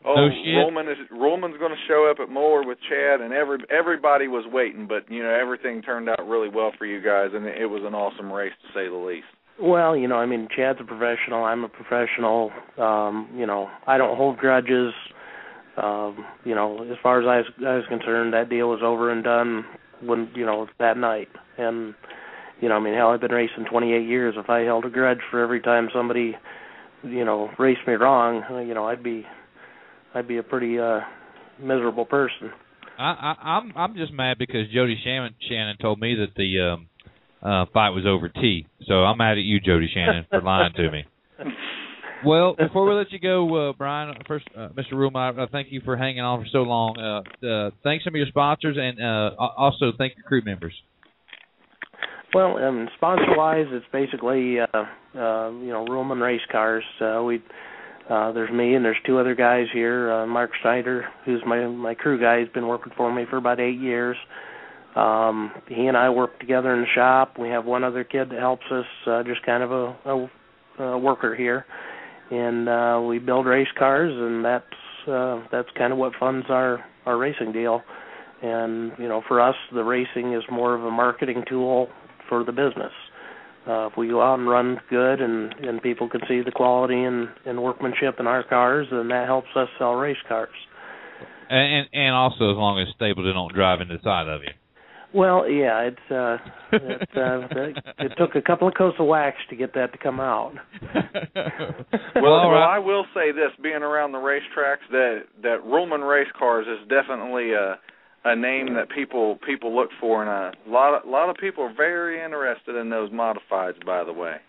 Speaker 2: Ruhlman's going to show up at Moeller with Chad, and everybody was waiting, but everything turned out really well for you guys, and it was an awesome race to say the least.
Speaker 14: Well, Chad's a professional, I'm a professional. I don't hold grudges. As far as I was concerned, that deal was over and done when that night, and. Hell, I've been racing 28 years. If I held a grudge for every time somebody, raced me wrong, I'd be a pretty miserable person.
Speaker 1: I'm just mad because Jody Shannon told me that the fight was over T. So I'm mad at you, Jody Shannon, for lying to me. Well, before we let you go, Brian, first, Mr. Ruhlman, I thank you for hanging on for so long. Thank some of your sponsors, and also thank your crew members.
Speaker 14: Well, sponsor-wise, it's basically, Ruhlman race cars. There's me and there's 2 other guys here. Mark Snyder, who's my crew guy, has been working for me for about 8 years. He and I work together in the shop. We have one other kid that helps us, just kind of a worker here. And we build race cars, and that's kind of what funds our racing deal. And, for us, the racing is more of a marketing tool for the business. If we go out and run good and people can see the quality and workmanship in our cars, then that helps us sell race cars.
Speaker 1: And also as long as Stapleton don't drive into the side of you.
Speaker 14: Well, yeah, it took a couple of coats of wax to get that to come out.
Speaker 2: Well, I will say this: being around the racetracks, that Ruhlman race cars is definitely a name that people look for, and a lot of people are very interested in those modifieds, by the way.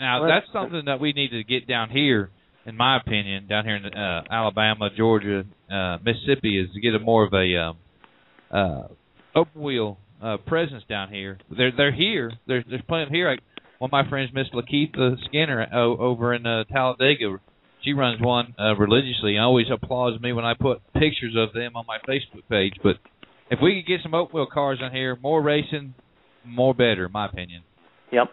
Speaker 1: Now, that's something that we need to get down here, in my opinion, down here in Alabama, Georgia, Mississippi, is to get a more of a open wheel presence down here. They're here. There's plenty of them here. Like one of my friends, Miss Lakeitha Skinner, over in Talladega, she runs one religiously and always applauds me when I put pictures of them on my Facebook page. But if we could get some open wheel cars down here, more racing, more better, in my opinion.
Speaker 14: Yep.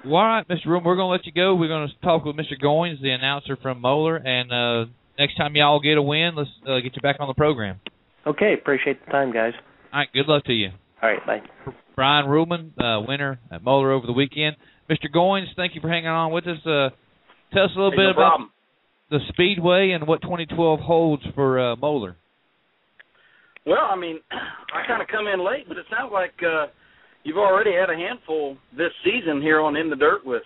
Speaker 1: Well, all right, Mr. Ruhlman, we're going to let you go. We're going to talk with Mr. Goins, the announcer from Moeller, and next time y'all get a win, let's get you back on the program.
Speaker 14: Okay, appreciate the time, guys.
Speaker 1: All right, good luck to you.
Speaker 14: All right, bye.
Speaker 1: Brian Ruhlman, winner at Moeller over the weekend. Mr. Goins, thank you for hanging on with us. Tell us a little bit about the Speedway and what 2012 holds for Moeller.
Speaker 15: Well, I mean, I kind of come in late, but it sounds like you've already had a handful this season here on In the Dirt with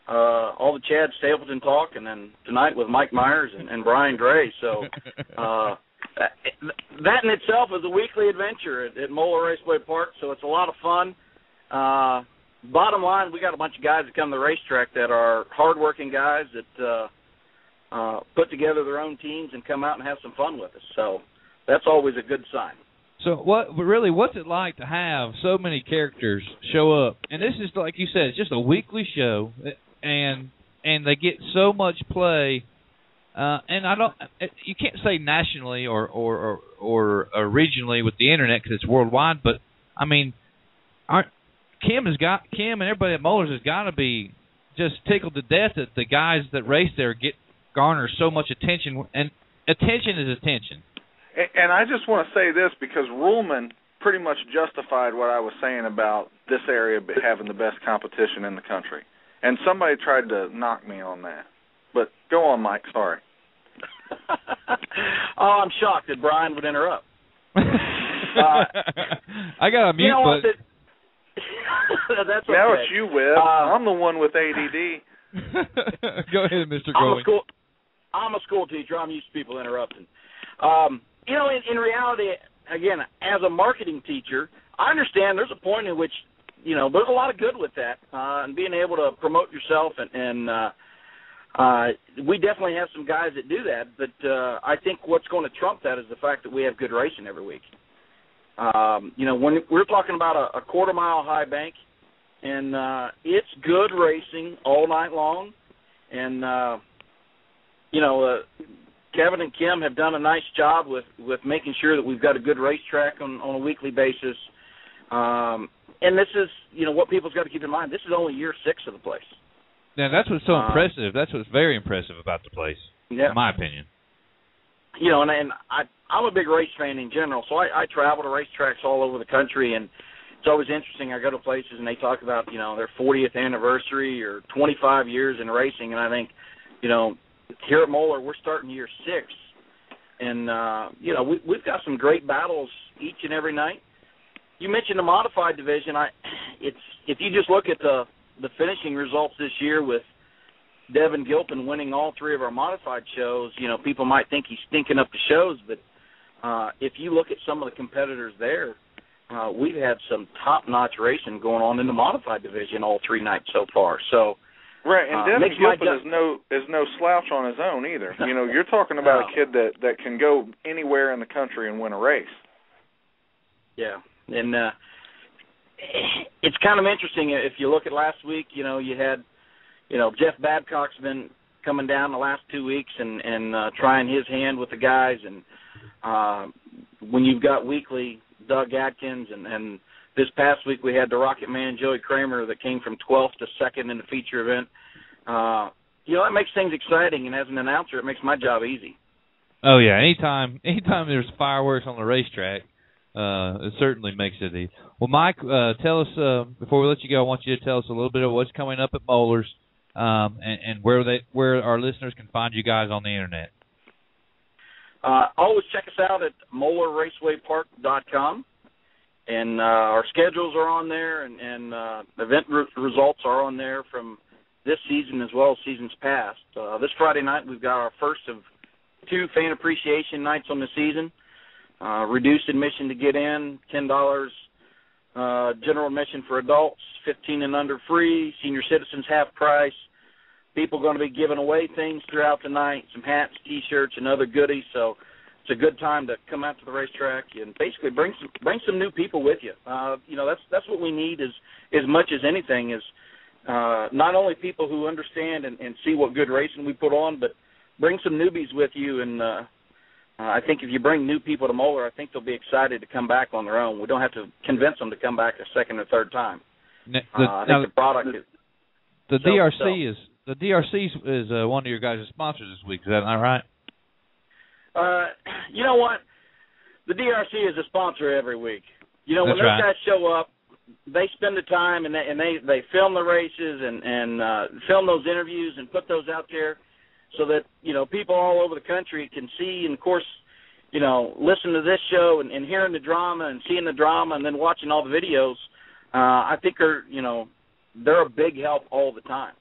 Speaker 15: all the Chad Stapleton talk, and then tonight with Mike Myers and Brian Gray. So that in itself is a weekly adventure at Moeller Raceway Park, so it's a lot of fun. Bottom line, we got a bunch of guys that come to the racetrack that are hardworking guys that put together their own teams and come out and have some fun with us. So that's always a good sign.
Speaker 1: So what's it like to have so many characters show up? And this is, like you said, it's just a weekly show, and they get so much play. And you can't say nationally or regionally with the internet because it's worldwide. But I mean, Kim and everybody at Moeller's has got to be just tickled to death that the guys that race there garner so much attention, and attention is attention.
Speaker 2: And I just want to say this because Ruhlman pretty much justified what I was saying about this area having the best competition in the country. And somebody tried to knock me on that. But go on, Mike. Sorry.
Speaker 15: Oh, I'm shocked that Brian would interrupt.
Speaker 1: I got a mute button.
Speaker 15: That's okay.
Speaker 2: Now it's you, Webb. I'm the one with ADD.
Speaker 1: Go ahead, Mr. Goins.
Speaker 15: I'm a school teacher. I'm used to people interrupting. In reality, again, as a marketing teacher, I understand there's a point in which, there's a lot of good with that, and being able to promote yourself, and we definitely have some guys that do that, but I think what's going to trump that is the fact that we have good racing every week. When we're talking about a quarter-mile high bank, and it's good racing all night long, and, Kevin and Kim have done a nice job with making sure that we've got a good racetrack on a weekly basis. And this is, what people's got to keep in mind. This is only year 6 of the place.
Speaker 1: Now, that's what's so impressive. That's what's very impressive about the place, in my opinion.
Speaker 15: And I'm a big race fan in general, so I travel to racetracks all over the country, and it's always interesting. I go to places, and they talk about, their 40th anniversary or 25 years in racing, and I think, here at Moeller, we're starting year 6, and we've got some great battles each and every night. You mentioned the modified division. If you just look at the finishing results this year with Devin Gilpin winning all 3 of our modified shows, people might think he's stinking up the shows, but if you look at some of the competitors there, we've had some top-notch racing going on in the modified division all 3 nights so far. So.
Speaker 2: Right, and Devin Gilpin is no slouch on his own either. You're talking about a kid that can go anywhere in the country and win a race.
Speaker 15: Yeah, and it's kind of interesting if you look at last week. You had, Jeff Babcock's been coming down the last 2 weeks and trying his hand with the guys, and when you've got weekly Doug Atkins and this past week we had the Rocket Man, Joey Kramer, that came from 12th to 2nd in the feature event. That makes things exciting, and as an announcer, it makes my job easy.
Speaker 1: Oh, yeah. Anytime there's fireworks on the racetrack, it certainly makes it easy. Well, Mike, tell us, before we let you go, I want you to tell us a little bit of what's coming up at Moeller's and where our listeners can find you guys on the Internet.
Speaker 15: Always check us out at MoellerRacewayPark.com. And our schedules are on there, and event results are on there from this season as well as seasons past. This Friday night, we've got our first of 2 fan appreciation nights on the season. Reduced admission to get in, $10 General admission for adults, 15 and under free. Senior citizens half price. People going to be giving away things throughout the night, some hats, T-shirts, and other goodies. So it's a good time to come out to the racetrack and basically bring some new people with you. That's what we need as much as anything is not only people who understand and see what good racing we put on, but bring some newbies with you. And I think if you bring new people to Moeller, I think they'll be excited to come back on their own. We don't have to convince them to come back a second or third time. I think the product is
Speaker 1: the DRC is. The DRC is one of your guys' sponsors this week. Is that not right?
Speaker 15: You know what? The DRC is a sponsor every week. You know, when those guys show up, they spend the time and they film the races and film those interviews and put those out there so that, people all over the country can see and, of course, listen to this show and hearing the drama and seeing the drama and then watching all the videos. I think they're a big help all the time.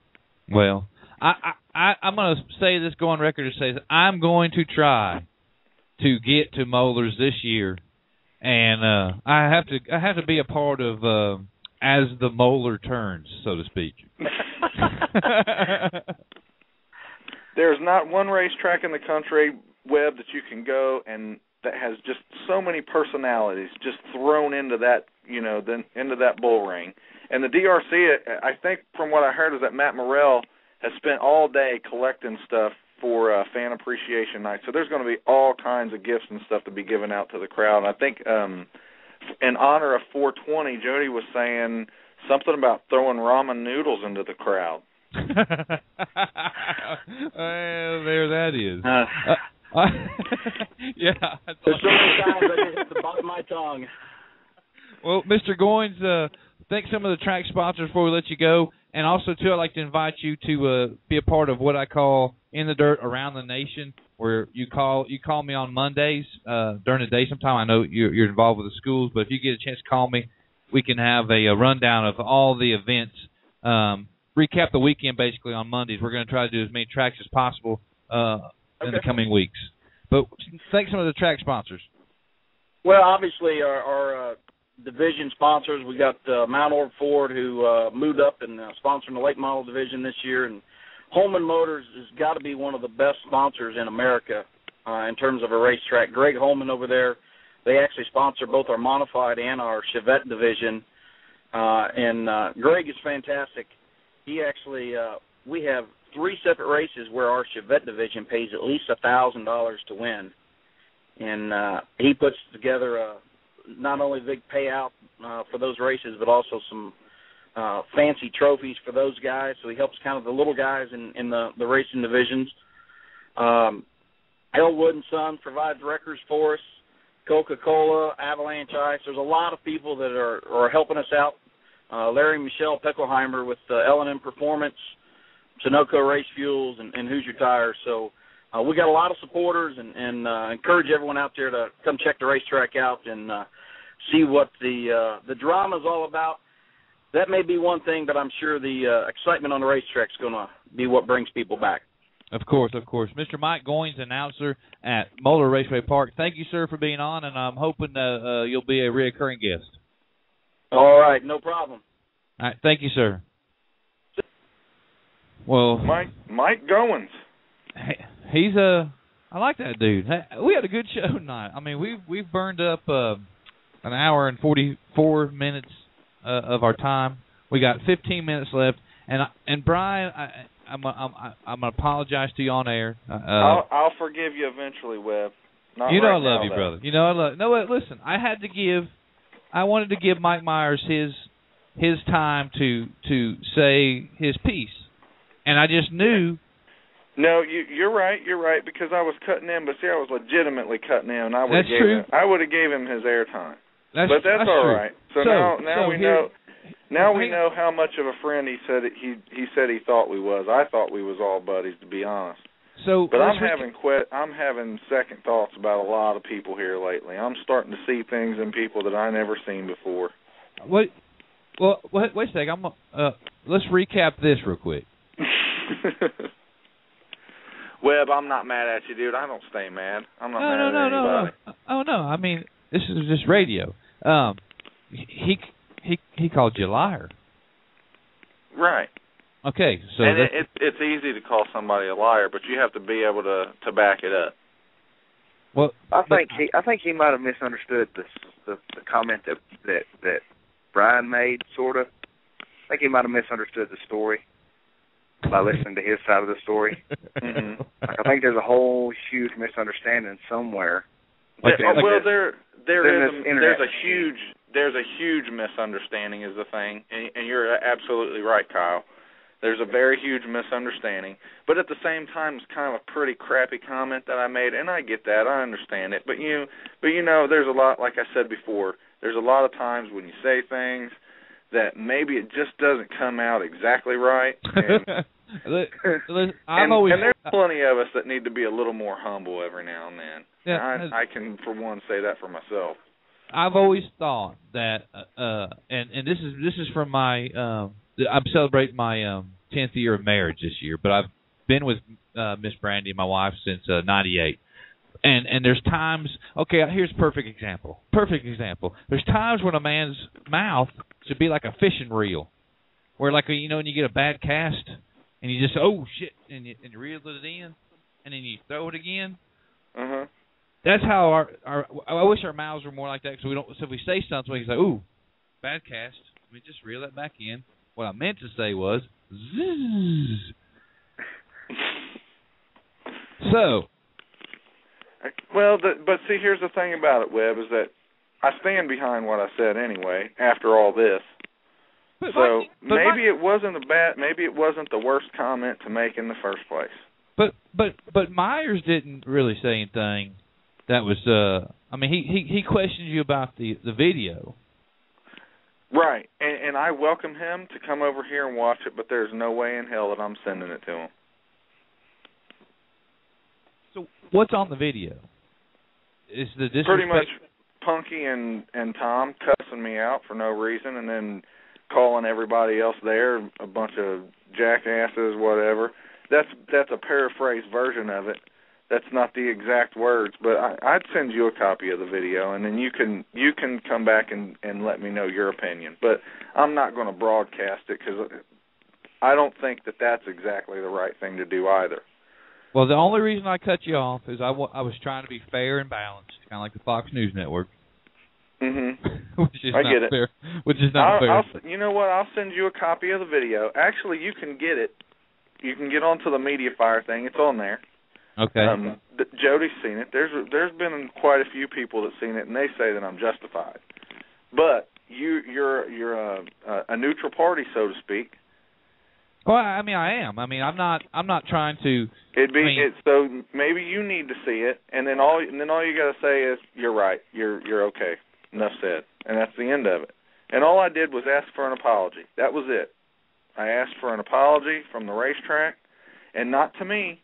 Speaker 1: Well, I'm going to say this, go on record to say that I'm going to try to get to Moeller's this year, and I have to be a part of as the Moeller turns, so to speak.
Speaker 2: There's not one racetrack in the country, Webb, that you can go and that has just so many personalities just thrown into that, into that bull ring. And the DRC, I think from what I heard, is that Matt Morrell has spent all day collecting stuff for Fan Appreciation Night. So there's going to be all kinds of gifts and stuff to be given out to the crowd. And I think in honor of 420, Jody was saying something about throwing ramen noodles into the crowd.
Speaker 1: Well, there that is. Yeah.
Speaker 15: There's so many times I just hit the bottom of my tongue.
Speaker 1: Well, Mr. Goins, thank some of the track sponsors before we let you go. And also, too, I'd like to invite you to be a part of what I call In the Dirt Around the Nation, where you call me on Mondays during the day sometime. I know you're involved with the schools, but if you get a chance to call me, we can have a rundown of all the events, recap the weekend basically on Mondays. We're going to try to do as many tracks as possible in the coming weeks. But thank some of the track sponsors.
Speaker 15: Well, obviously, our division sponsors, we got Mount Orb Ford, who moved up and sponsoring the late model division this year, and Ruhlman Motors has got to be one of the best sponsors in America in terms of a racetrack. Greg Ruhlman over there, they actually sponsor both our modified and our Chevette division, and Greg is fantastic. He actually, we have 3 separate races where our Chevette division pays at least $1,000 to win, and he puts together not only big payout for those races, but also some fancy trophies for those guys. So he helps kind of the little guys in the racing divisions. Elwood & Sons provides wreckers for us. Coca-Cola, Avalanche Ice. There's a lot of people that are helping us out. Larry and Michelle Peckelheimer with L&M Performance, Sunoco Race Fuels, and Hoosier Tires. So we got a lot of supporters, and encourage everyone out there to come check the racetrack out and see what the drama is all about. That may be one thing, but I'm sure the excitement on the racetrack is going to be what brings people back.
Speaker 1: Of course, of course. Mr. Mike Goins, announcer at Moeller Raceway Park. Thank you, sir, for being on, and I'm hoping you'll be a reoccurring guest.
Speaker 15: All right, no problem.
Speaker 1: All right, thank you, sir. Well,
Speaker 2: Mike Goins.
Speaker 1: He's I like that dude. We had a good show tonight. I mean, we've burned up an hour and 44 minutes of our time. We got 15 minutes left, and Brian, I'm gonna apologize to you on air.
Speaker 2: I'll forgive you eventually, Webb. Not
Speaker 1: you know
Speaker 2: right
Speaker 1: I love
Speaker 2: now,
Speaker 1: you,
Speaker 2: though.
Speaker 1: brother. You know I love. No, wait, listen. I wanted to give Mike Myers his time to say his piece, and I just knew.
Speaker 2: No, you're right. You're right, because I was cutting in, but see, I was legitimately cutting in. And I would have gave him his airtime. But that's all right. So now we know. Now we know how much of a friend he said he thought we was. I thought we was all buddies, to be honest. But I'm having second thoughts about a lot of people here lately. I'm starting to see things in people that I never seen before.
Speaker 1: Wait a second. Let's recap this real quick.
Speaker 2: Webb, I'm not mad at you, dude. I don't stay mad. I'm not mad at anybody.
Speaker 1: Oh no. I mean, this is just radio. he called you a liar.
Speaker 2: Right.
Speaker 1: Okay, so
Speaker 2: and it's easy to call somebody a liar, but you have to be able to back it up.
Speaker 1: Well,
Speaker 3: I think he might have misunderstood the comment that Brian made, sort of. I think he might have misunderstood the story by listening to his side of the story.
Speaker 2: Mm-hmm.
Speaker 3: Like, I think there's a whole huge misunderstanding somewhere.
Speaker 2: There's a huge misunderstanding is the thing, and you're absolutely right, Kyle. There's a very huge misunderstanding, but at the same time, it's kind of a pretty crappy comment that I made, and I get that, I understand it. But you know, there's a lot, like I said before, there's a lot of times when you say things that maybe it just doesn't come out exactly right. And, and there's plenty of us that need to be a little more humble every now and then.
Speaker 1: Yeah,
Speaker 2: I can, for one, say that for myself.
Speaker 1: I've always thought that, and this is from my. I'm celebrating my 10th year of marriage this year, but I've been with Miss Brandy, my wife, since '98. And there's times. Okay, here's a perfect example. There's times when a man's mouth should be like a fishing reel, where when you get a bad cast, and you just shit, and you reel it in, and then you throw it again.
Speaker 2: Uh-huh.
Speaker 1: That's how I wish our mouths were more like that, so if we say something, we can say, "Ooh, bad cast." I mean, just reel that back in. What I meant to say was, zzz. So.
Speaker 2: Well, but see, here's the thing about it, Webb, is that I stand behind what I said anyway. After all this, maybe it wasn't the worst comment to make in the first place.
Speaker 1: But Myers didn't really say anything. That was, he questioned you about the video.
Speaker 2: Right, and I welcome him to come over here and watch it, but there's no way in hell that I'm sending it to him.
Speaker 1: So what's on the video? Is the disrespect?
Speaker 2: Pretty much Punky and Tom cussing me out for no reason, and then calling everybody else there a bunch of jackasses, whatever. That's a paraphrased version of it. That's not the exact words, but I'd send you a copy of the video, and then you can come back and let me know your opinion. But I'm not going to broadcast it because I don't think that's exactly the right thing to do either.
Speaker 1: Well, the only reason I cut you off is I was trying to be fair and balanced, kind of like the Fox News Network.
Speaker 2: Mm-hmm.
Speaker 1: Which is
Speaker 2: I
Speaker 1: not
Speaker 2: get it.
Speaker 1: fair. Which is not fair.
Speaker 2: You know what? I'll send you a copy of the video. Actually, you can get it. You can get onto the MediaFire thing. It's on there.
Speaker 1: Okay.
Speaker 2: Jody's seen it. There's been quite a few people that've seen it, and they say that I'm justified. But you're a neutral party, so to speak.
Speaker 1: Well, I am. I'm not trying to.
Speaker 2: So maybe you need to see it, and then all you got to say is you're right. You're okay. Enough said, and that's the end of it. And all I did was ask for an apology. That was it. I asked for an apology from the racetrack, and not to me.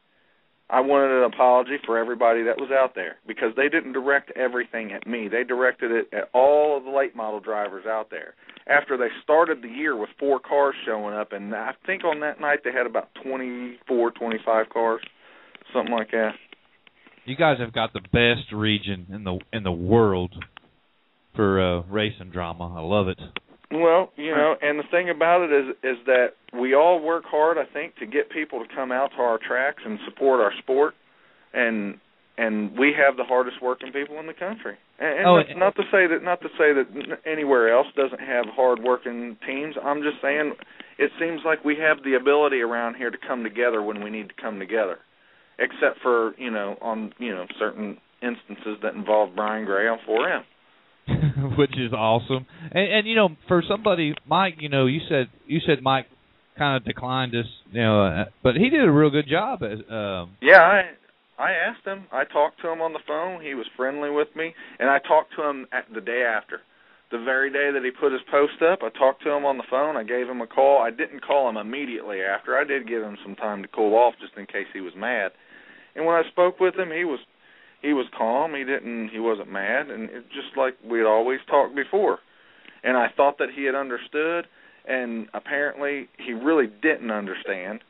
Speaker 2: I wanted an apology for everybody that was out there because they didn't direct everything at me. They directed it at all of the late model drivers out there. After they started the year with 4 cars showing up, and I think on that night they had about 24, 25 cars, something like that.
Speaker 1: You guys have got the best region in the world for racing drama. I love it.
Speaker 2: Well, and the thing about it is that we all work hard, I think, to get people to come out to our tracks and support our sport, and we have the hardest working people in the country. And not to say that anywhere else doesn't have hard working teams. I'm just saying it seems like we have the ability around here to come together when we need to come together, except for on certain instances that involve Brian Gray on 4M.
Speaker 1: Which is awesome, and for somebody, Mike, you said Mike kind of declined us, but he did a real good job.
Speaker 2: Yeah, I asked him. I talked to him on the phone. He was friendly with me, and I talked to him the day after, the very day that he put his post up. I talked to him on the phone. I gave him a call. I didn't call him immediately after. I did give him some time to cool off, just in case he was mad. And when I spoke with him, he was calm. He wasn't mad, and it's just like we had always talked before. And I thought that he had understood, and apparently he really didn't understand.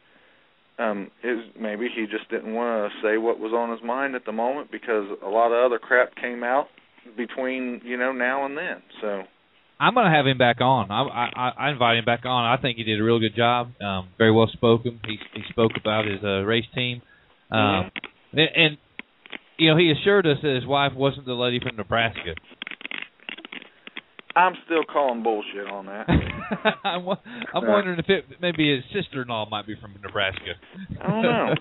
Speaker 2: Maybe he just didn't want to say what was on his mind at the moment because a lot of other crap came out between now and then. So
Speaker 1: I'm going to have him back on. I invite him back on. I think he did a real good job. Very well spoken. He spoke about his race team. And, you know, he assured us that his wife wasn't the lady from Nebraska.
Speaker 2: I'm still calling bullshit on that.
Speaker 1: I'm wondering if maybe his sister-in-law might be from Nebraska.
Speaker 2: I don't know.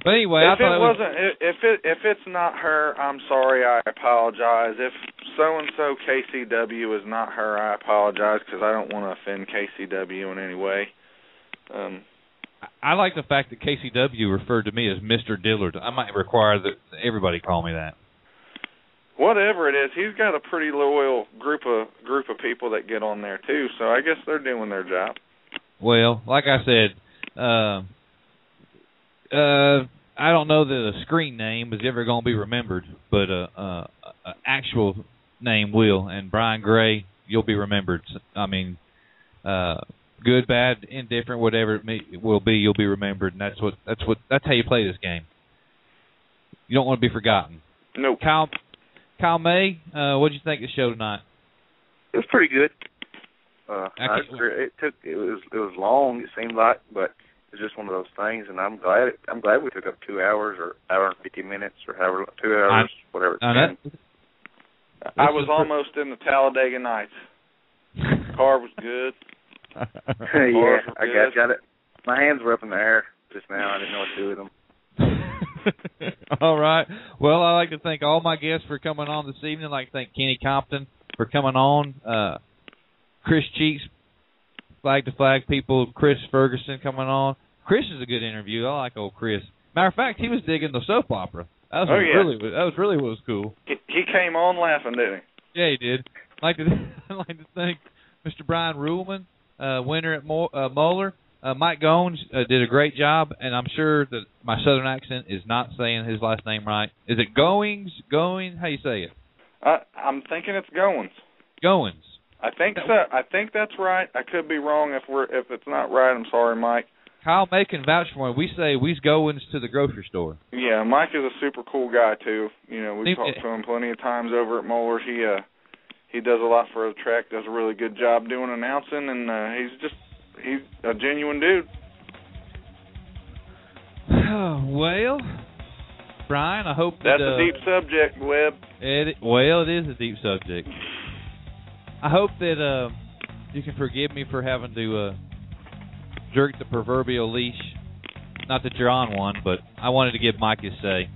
Speaker 1: But anyway,
Speaker 2: if it's not her, I'm sorry. I apologize. If so-and-so KCW is not her, I apologize because I don't want to offend KCW in any way.
Speaker 1: I like the fact that KCW referred to me as Mr. Dillard. I might require that everybody call me that.
Speaker 2: Whatever it is, he's got a pretty loyal group of people that get on there too. So I guess they're doing their job.
Speaker 1: Well, like I said, I don't know that a screen name is ever going to be remembered, but an actual name will. And Brian Gray, you'll be remembered. I mean, good, bad, indifferent, whatever it will be, you'll be remembered. And that's how you play this game. You don't want to be forgotten.
Speaker 2: Nope.
Speaker 1: Kyle May, what did you think of the show tonight?
Speaker 3: It was pretty good. It was long, it seemed like, but it's just one of those things, and I'm glad we took up 2 hours or hour and 50 minutes or however 2 hours, whatever. I
Speaker 2: was almost in the Talladega Nights. Car was good.
Speaker 3: Yeah, I got it. My hands were up in the air just now. I didn't know what to do with them.
Speaker 1: All right. Well, I'd like to thank all my guests for coming on this evening. I'd like to thank Kenny Compton for coming on. Chris Cheeks, Flag to Flag people. Chris Ferguson coming on. Chris is a good interview. I like old Chris. Matter of fact, he was digging the soap opera. That was really what was cool.
Speaker 2: He came on laughing, didn't he?
Speaker 1: Yeah, he did. I'd like to thank Mr. Brian Ruhlman, winner at Moeller. Mike Goins did a great job, and I'm sure that my southern accent is not saying his last name right. Is it Goings? Going? How you say it?
Speaker 2: I'm thinking it's Goins.
Speaker 1: Goins.
Speaker 2: I think so. I think that's right. I could be wrong if it's not right. I'm sorry, Mike.
Speaker 1: Kyle May can vouch for him. We say we's Goins to the grocery store.
Speaker 2: Yeah, Mike is a super cool guy too. You know, we've talked to him plenty of times over at Moeller. He does a lot for the track. Does a really good job doing announcing, and he's a genuine dude.
Speaker 1: Well, Brian, I hope
Speaker 2: that's a deep subject, Webb.
Speaker 1: It is a deep subject. I hope that you can forgive me for having to jerk the proverbial leash. Not that you're on one, but I wanted to give Mike his say.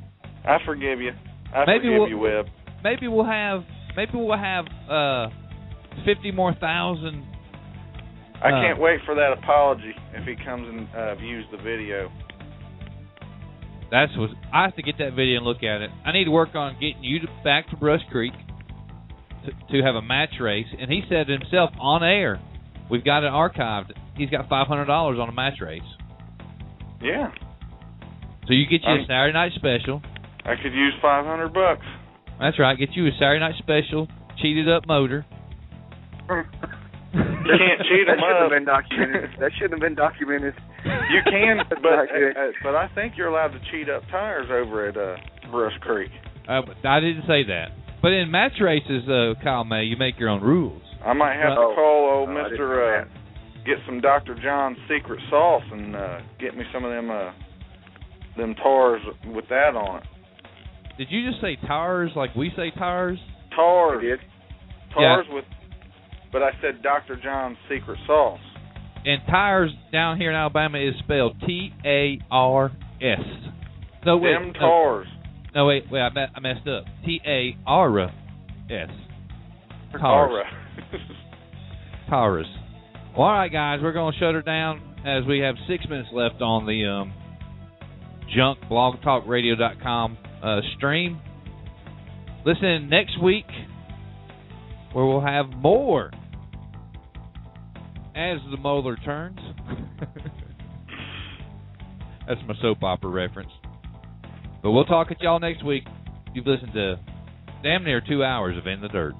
Speaker 2: I forgive you. I forgive you, Webb.
Speaker 1: Maybe we'll have 50 more thousand.
Speaker 2: I can't wait for that apology if he comes and views the video.
Speaker 1: I have to get that video and look at it. I need to work on getting you back to Brush Creek to have a match race. And he said himself on air, we've got it archived. He's got $500 on a match race.
Speaker 2: Yeah.
Speaker 1: So you get you a Saturday night special.
Speaker 2: I could use $500.
Speaker 1: That's right. Get you a Saturday night special, cheated up motor.
Speaker 2: You can't cheat them up.
Speaker 3: That shouldn't have been documented.
Speaker 2: You can, but I think you're allowed to cheat up tires over at Brush Creek.
Speaker 1: I didn't say that. But in match races, Kyle May, you make your own rules.
Speaker 2: I might have to call old Mr. Get some Dr. John's secret sauce and get me some of them tars with that on it.
Speaker 1: Did you just say tires like we say tires?
Speaker 2: Tars.
Speaker 3: I did.
Speaker 2: Tars with... But I said Dr. John's secret sauce.
Speaker 1: And tires down here in Alabama is spelled T-A-R-S. No, wait.
Speaker 2: Them tars.
Speaker 1: No, wait, I messed up. T-A-R-S.
Speaker 2: Tars.
Speaker 1: Tars. Well, all right, guys, we're going to shut her down as we have 6 minutes left on the junk blogtalkradio.com stream. Listen next week, where we'll have more as the Moeller turns. That's my soap opera reference. But we'll talk at y'all next week. You've listened to damn near 2 hours of In the Dirt.